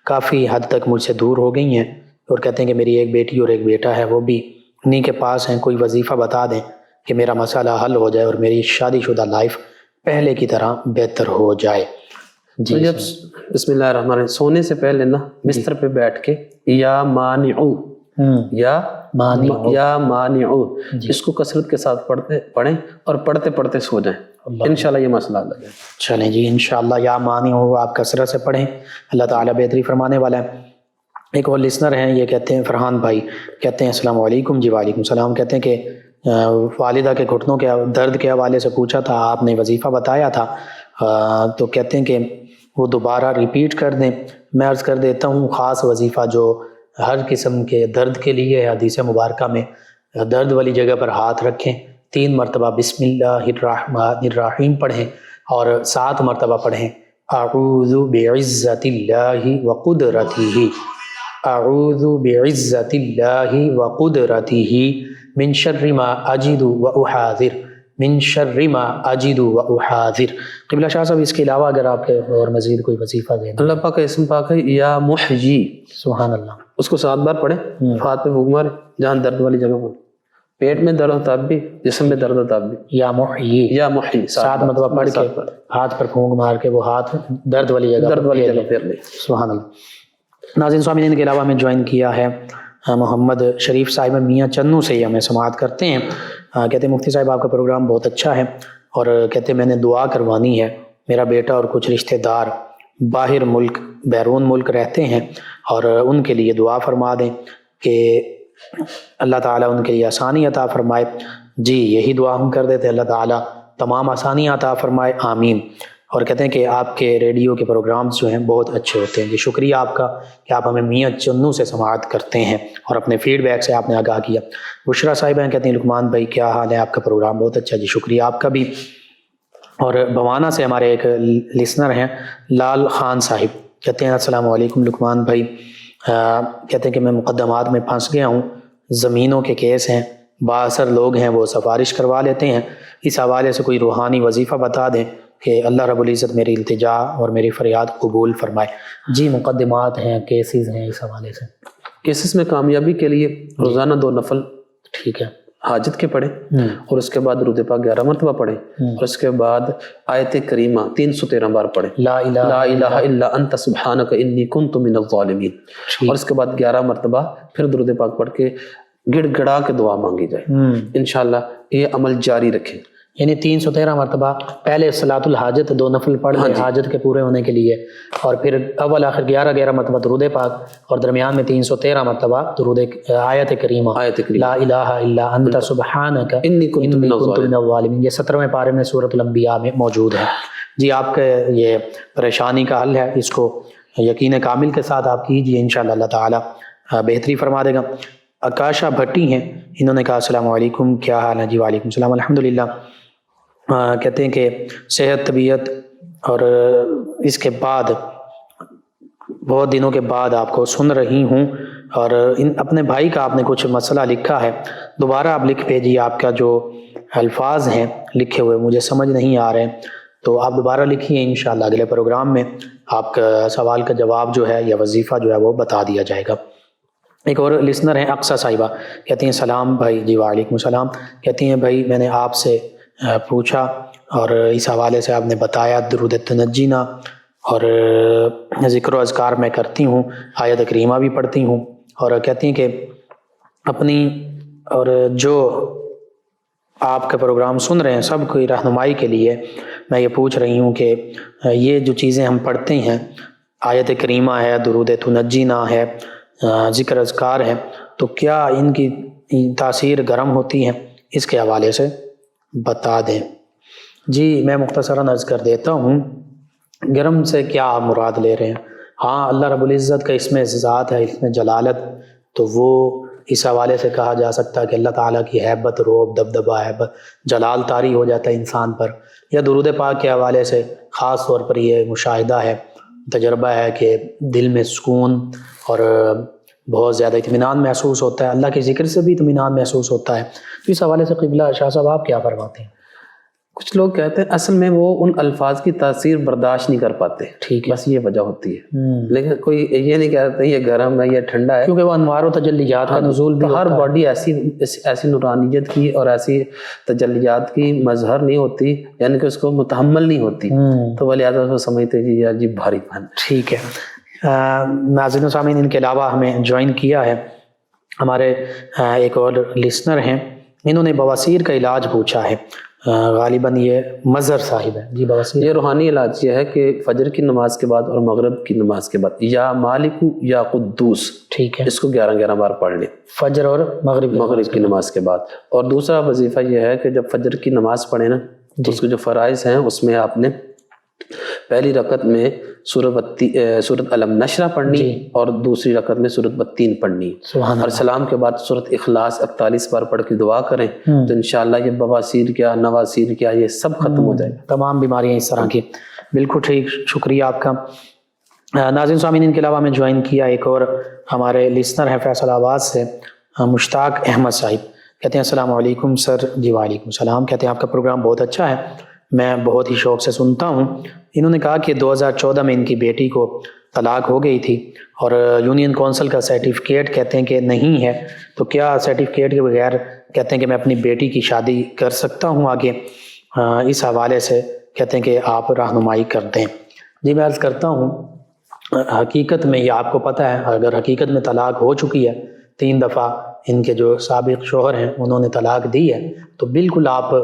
کافی حد تک مجھ سے دور ہو گئی ہیں, اور کہتے ہیں کہ میری ایک بیٹی اور ایک بیٹا ہے, وہ بھی انہیں کے پاس ہیں. کوئی وظیفہ بتا دیں کہ میرا مسئلہ حل ہو جائے اور میری شادی شدہ لائف پہلے کی طرح بہتر ہو جائے. جی جب بسم اللہ الرحمن الرحیم, سونے سے پہلے نا بستر پہ بیٹھ کے یا مانعو یا مانعو اس کو کثرت کے ساتھ پڑھیں اور پڑھتے پڑھتے سو جائیں, انشاءاللہ یہ مسئلہ حل ہو جائے. چلیں جی انشاءاللہ یا مانعو آپ کثرت سے پڑھیں, اللہ تعالیٰ بہتری فرمانے والا ہے. ایک اور لسنر ہیں, یہ کہتے ہیں فرحان بھائی, کہتے ہیں السلام علیکم. جی وعلیکم السلام. کہتے ہیں کہ والدہ کے گھٹنوں کے درد کے حوالے سے پوچھا تھا, آپ نے وظیفہ بتایا تھا, تو کہتے ہیں کہ وہ دوبارہ ریپیٹ کر دیں. میں عرض کر دیتا ہوں, خاص وظیفہ جو ہر قسم کے درد کے لیے حدیث مبارکہ میں درد والی جگہ پر ہاتھ رکھیں, 3 مرتبہ بسم اللہ الرحمن الرحیم پڑھیں, اور 7 مرتبہ پڑھیں اعوذ بعزت اللہ وقدرتہ. اعوذ بعزت اللہ وقدرتہ من شر ما اجد واحاذر، من شر ما اجد واحاذر۔ قبلہ شاہ صاحب اس کے علاوہ اگر آپ کے اور مزید کوئی وظیفہ دیں؟ اللہ پاک کا اسم پاک ہے یا محیی، سبحان اللہ، اس کو 7 بار پڑھیں، ہاتھ پہ پھونک مارے جہاں درد والی جگہ پر، پیٹ میں درد ہوتا بھی، جسم میں درد ہوتا بھی، یا محیی، یا محیی 7 مرتبہ پڑھ کے ہاتھ پر پھونک مار کے وہ ہاتھ درد والی جگہ پھیر لے۔ سبحان اللہ۔ ناظرین سامعین کے علاوہ ہمیں جوائن کیا ہے محمد شریف صاحب میاں چنو سے، ہمیں سماعت کرتے ہیں، کہتے ہیں مفتی صاحب آپ کا پروگرام بہت اچھا ہے، اور کہتے ہیں میں نے دعا کروانی ہے، میرا بیٹا اور کچھ رشتہ دار باہر ملک بیرون ملک رہتے ہیں اور ان کے لیے دعا فرما دیں کہ اللہ تعالیٰ ان کے لیے آسانی عطا فرمائے۔ جی یہی دعا ہم کر دیتے، اللہ تعالیٰ تمام آسانی عطا فرمائے، آمین۔ اور کہتے ہیں کہ آپ کے ریڈیو کے پروگرامز جو ہیں بہت اچھے ہوتے ہیں۔ جی شکریہ آپ کا کہ آپ ہمیں میاں چنو سے سماعت کرتے ہیں اور اپنے فیڈ بیک سے آپ نے آگاہ کیا۔ بشرا صاحب ہیں، کہتے ہیں لقمان بھائی کیا حال ہے، آپ کا پروگرام بہت اچھا، جی شکریہ آپ کا بھی۔ اور بوانا سے ہمارے ایک لسنر ہیں لال خان صاحب، کہتے ہیں السلام علیکم لقمان بھائی، کہتے ہیں کہ میں مقدمات میں پھنس گیا ہوں، زمینوں کے کیس ہیں، بااثر لوگ ہیں وہ سفارش کروا لیتے ہیں، اس حوالے سے کوئی روحانی وظیفہ بتا دیں کہ اللہ رب العزت میری التجا اور میری فریاد قبول فرمائے۔ جی مقدمات ہیں، کیسز ہیں، اس حوالے سے کیسز میں کامیابی کے لیے روزانہ 2 نفل ٹھیک ہے حاجت کے پڑھیں، اور اس کے بعد درود پاک 11 مرتبہ پڑھیں، اور اس کے بعد آیت کریمہ 313 بار پڑھیں، لا لا الہ الا انت سبحانک انی کنت من الظالمین، اور اس کے بعد 11 مرتبہ پھر درود پاک پڑھ کے گڑ گڑا کے دعا مانگی جائے۔ انشاءاللہ یہ عمل جاری رکھیں، یعنی 313 مرتبہ پہلے صلاۃ الحاجت 2 نفل پڑھ لیں حاجت کے پورے ہونے کے لیے، اور پھر اول آخر 11 مرتبہ درود پاک، اور درمیان میں 313 مرتبہ درود آیت کریمہ لا الہ الا انت سبحانک انی کنت من الظالمین، یہ 17ویں پارے میں سورۃ الانبیاء میں موجود ہے۔ جی آپ کے یہ پریشانی کا حل ہے، اس کو یقین کامل کے ساتھ آپ کیجیے، انشاءاللہ اللہ تعالیٰ بہتری فرما دے گا۔ آکاشا بھٹی ہیں، انہوں نے کہا السلام علیکم، کیا حال ہے؟ جی وعلیکم السلام، الحمدللہ۔ کہتے ہیں کہ صحت طبیعت اور اس کے بعد بہت دنوں کے بعد آپ کو سن رہی ہوں، اور اپنے بھائی کا آپ نے کچھ مسئلہ لکھا ہے، دوبارہ آپ لکھ بھیجیے، آپ کا جو الفاظ ہیں لکھے ہوئے مجھے سمجھ نہیں آ رہے، تو آپ دوبارہ لکھیے، انشاءاللہ اگلے پروگرام میں آپ کا سوال کا جواب جو ہے یا وظیفہ جو ہے وہ بتا دیا جائے گا۔ ایک اور لسنر ہیں اقصیٰ صاحبہ، کہتی ہیں سلام بھائی، جی وعلیکم السلام، کہتی ہیں بھائی میں نے آپ سے پوچھا اور اس حوالے سے آپ نے بتایا درود تنجینا اور ذکر و اذکار میں کرتی ہوں، آیت کریمہ بھی پڑھتی ہوں، اور کہتی ہیں کہ اپنی اور جو آپ کا پروگرام سن رہے ہیں سب کی رہنمائی کے لیے میں یہ پوچھ رہی ہوں کہ یہ جو چیزیں ہم پڑھتے ہیں، آیت کریمہ ہے، درود تنجینا ہے، ذکر اذکار ہے، تو کیا ان کی تاثیر گرم ہوتی ہے؟ اس کے حوالے سے بتا دیں۔ جی میں مختصراً عرض کر دیتا ہوں، گرم سے کیا آپ مراد لے رہے ہیں؟ ہاں اللہ رب العزت کا اسم ذات ہے، اسم جلالت، تو وہ اس حوالے سے کہا جا سکتا ہے کہ اللہ تعالیٰ کی ہیبت، روب، دبدبہ، ہیبت، جلال طاری ہو جاتا ہے انسان پر، یا درود پاک کے حوالے سے خاص طور پر یہ مشاہدہ ہے، تجربہ ہے کہ دل میں سکون اور بہت زیادہ اطمینان محسوس ہوتا ہے، اللہ کے ذکر سے بھی اطمینان محسوس ہوتا ہے۔ تو اس حوالے سے قبلہ شاہ صاحب آپ کیا فرماتے ہیں؟ کچھ لوگ کہتے ہیں اصل میں وہ ان الفاظ کی تاثیر برداشت نہیں کر پاتے، ٹھیک ہے، بس یہ وجہ ہوتی ہے، لیکن کوئی یہ نہیں کہتے یہ گرم ہے، یہ ٹھنڈا ہے، کیونکہ وہ انوار و تجلیات کا نزول بھی ہر باڈی ایسی نورانیت کی اور ایسی تجلیات کی مظہر نہیں ہوتی، یعنی کہ اس کو متحمل نہیں ہوتی، تو وہ لہٰذا اس کو سمجھتے کہ یہ عجیب بھاری پن۔ ٹھیک ہے۔ ناظرین و سامعین ان کے علاوہ ہمیں جوائن کیا ہے ہمارے ایک اور لسنر ہیں، انہوں نے بواسیر کا علاج پوچھا ہے، غالباً یہ مظہر صاحب ہے۔ جی بواسیر، یہ روحانی علاج یہ ہے کہ فجر کی نماز کے بعد اور مغرب کی نماز کے بعد یا مالک یا قدوس، ٹھیک ہے، اس کو 11 بار پڑھ لیں فجر اور مغرب کی نماز کے بعد۔ اور دوسرا وظیفہ یہ ہے کہ جب فجر کی نماز پڑھیں نا تو اس کے جو فرائض ہیں اس میں آپ نے پہلی رکعت میں سورۃ علم نشرہ پڑھنی، اور دوسری رکعت میں سورۃ بتین پڑھنی، اور سلام کے بعد سورۃ اخلاص 41 بار پڑھ کے دعا کریں تو انشاءاللہ یہ بواسیر کیا، نواسیر کیا، یہ سب ختم ہو جائے، تمام بیماریاں اس طرح کی۔ بالکل ٹھیک، شکریہ آپ کا۔ ناظرین سامعین ان کے علاوہ میں جوائن کیا ایک اور ہمارے لسنر ہیں فیصل آباد سے مشتاق احمد صاحب، کہتے ہیں السلام علیکم سر۔ جی وعلیکم السلام۔ کہتے ہیں آپ کا پروگرام بہت اچھا ہے، میں بہت ہی شوق سے سنتا ہوں۔ انہوں نے کہا کہ 2014 میں ان کی بیٹی کو طلاق ہو گئی تھی اور یونین کونسل کا سرٹیفکیٹ کہتے ہیں کہ نہیں ہے، تو کیا سرٹیفکیٹ کے بغیر کہتے ہیں کہ میں اپنی بیٹی کی شادی کر سکتا ہوں آگے؟ اس حوالے سے کہتے ہیں کہ آپ رہنمائی کر دیں۔ جی میں عرض کرتا ہوں، حقیقت میں یہ آپ کو پتہ ہے، اگر حقیقت میں طلاق ہو چکی ہے 3 دفعہ، ان کے جو سابق شوہر ہیں انہوں نے طلاق دی ہے، تو بالکل آپ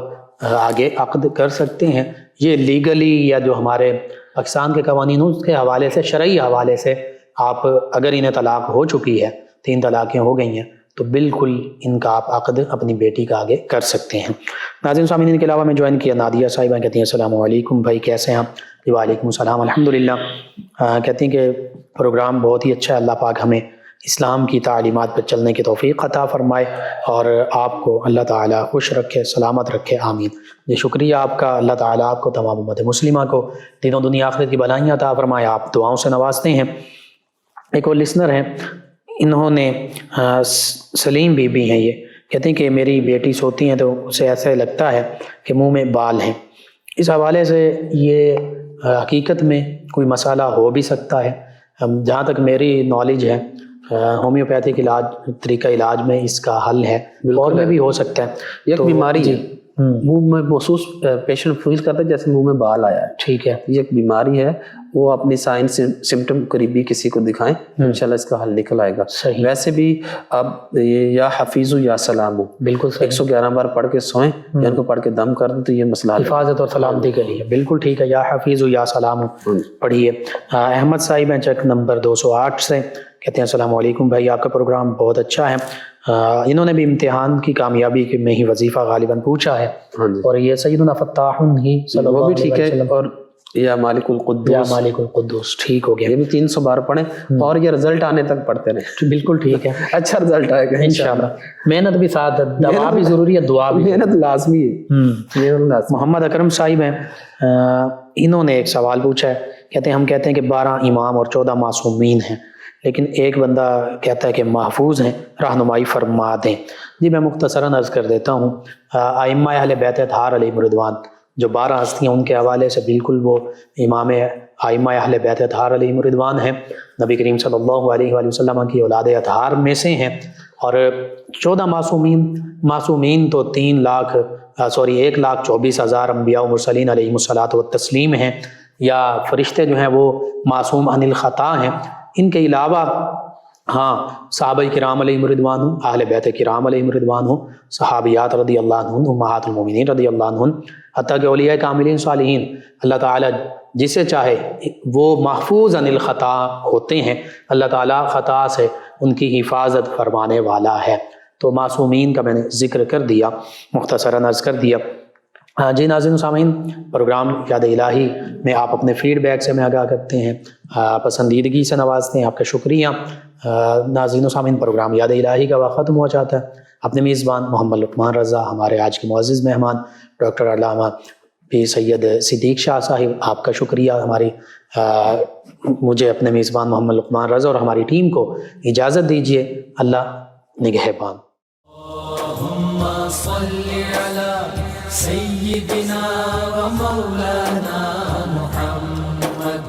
آگے عقد کر سکتے ہیں۔ یہ لیگلی یا جو ہمارے پاکستان کے قوانین اس کے حوالے سے، شرعی حوالے سے آپ اگر انہیں طلاق ہو چکی ہے، 3 طلاقیں ہو گئی ہیں، تو بالکل ان کا آپ عقد اپنی بیٹی کا آگے کر سکتے ہیں۔ ناظرین سامعین، کے علاوہ میں جوائن کیا نادیہ صاحبہ، کہتی ہیں السلام علیکم بھائی، کیسے ہیں آپ؟ جی وعلیکم السلام، الحمدللہ۔ کہتی ہیں کہ پروگرام بہت ہی اچھا ہے، اللہ پاک ہمیں اسلام کی تعلیمات پر چلنے کی توفیق عطا فرمائے اور آپ کو اللہ تعالیٰ خوش رکھے، سلامت رکھے، آمین۔ جی شکریہ آپ کا، اللہ تعالیٰ آپ کو، تمام امت مسلمہ کو دین و دنیا آخرت کی بلائیاں عطا فرمائے، آپ دعاؤں سے نوازتے ہیں۔ ایک اور لسنر ہیں، انہوں نے سلیم بی بی ہیں، یہ کہتے ہیں کہ میری بیٹی سوتی ہیں تو اسے ایسے لگتا ہے کہ منہ میں بال ہیں۔ اس حوالے سے یہ حقیقت میں کوئی مسئلہ ہو بھی سکتا ہے، جہاں تک میری نالج ہے ہومیوپیتھک علاج، طریقہ علاج میں اس کا حل ہے، اور میں بھی ہو سکتا ہے۔ ایک بیماری ہے، منہ میں محسوس پیشنٹ فیل کرتا ہے جیسے منہ میں بال آیا ہے، ٹھیک ہے، یہ ایک بیماری ہے، وہ اپنی سائنس سمٹم قریبی کسی کو دکھائیں، انشاءاللہ اس کا حل نکل آئے گا۔ صحیح۔ ویسے بھی اب یا حفیظ یا سلام، بالکل صحیح، 111 بار پڑھ کے سوئیں یا ان کو پڑھ کے دم کر دیں تو یہ مسئلہ حل ہے۔ حفاظت اور سلامتی کے لیے بالکل ٹھیک ہے، یا حفیظ یا سلام پڑھیے۔ احمد صاحب ہیں چیک نمبر 208 سے، کہتے ہیں السلام علیکم بھائی، آپ کا پروگرام بہت اچھا ہے۔ انہوں نے بھی امتحان کی کامیابی میں ہی وظیفہ غالباً پوچھا ہے، اور یہ سیدنا فتاح ہی صلی اللہ وہ بھی علیہ ٹھیک ہے، وسلم، اور یا مالک القدوس، یا مالک القدوس، ٹھیک ہو گیا، یہ بھی 300 بار پڑھیں، اور یہ رزلٹ آنے تک پڑھتے رہیں، بالکل ٹھیک ہے، اچھا رزلٹ آئے گا انشاءاللہ۔ محنت بھی ساتھ، دعا بھی ضروری ہے، دعا بھی، محنت لازمی ہے۔ محمد اکرم صاحب ہیں، انہوں نے ایک سوال پوچھا ہے، کہتے ہیں ہم کہتے ہیں کہ 12 امام اور 14 معصومین ہیں، لیکن ایک بندہ کہتا ہے کہ محفوظ ہیں، رہنمائی فرما دیں۔ جی میں مختصراً عرض کر دیتا ہوں، ائمہ اہل بیت اطہار علیہم رضوان، جو 12 ہستیاں ان کے حوالے سے بالکل وہ امام ائمہ اہل بیت اطہار علیہم رضوان ہیں، نبی کریم صلی اللہ علیہ وآلہ وسلم کی اولاد اطہار میں سے ہیں۔ اور 14 معصومین تو 1,24,000 انبیاء و مرسلین علیہم الصلاۃ والتسلیم ہیں، یا فرشتے جو ہیں وہ معصوم عن الخطا ہیں۔ ان کے علاوہ صحابہ کرام علیہم رضوان، اہل بیت کرام علیہم رضوان، صحابیات رضی اللہ عنہن، امہات المومنین رضی اللہ عنہن، حتیٰ کہ اولیاء کاملین صالحین، اللہ تعالیٰ جسے چاہے وہ محفوظ عن الخطا ہوتے ہیں، اللہ تعالیٰ خطا سے ان کی حفاظت فرمانے والا ہے۔ تو معصومین کا میں نے ذکر کر دیا، مختصراً عرض کر دیا۔ جی ناظرین و سامعین، پروگرام یاد الہی میں آپ اپنے فیڈ بیک سے ہمیں آگاہ کرتے ہیں، پسندیدگی سے نوازتے ہیں، آپ کا شکریہ۔ ناظرین و سامعین، پروگرام یاد الہی کا وقت ختم ہو جاتا ہے۔ اپنے میزبان محمد لقمان رضا، ہمارے آج کے معزز مہمان ڈاکٹر علامہ پیر سید صدیق شاہ صاحب، آپ کا شکریہ۔ مجھے اپنے میزبان محمد لقمان رضا اور ہماری ٹیم کو اجازت دیجیے، اللہ نگہبان۔ اللهم صل على سيدنا ومولانا محمد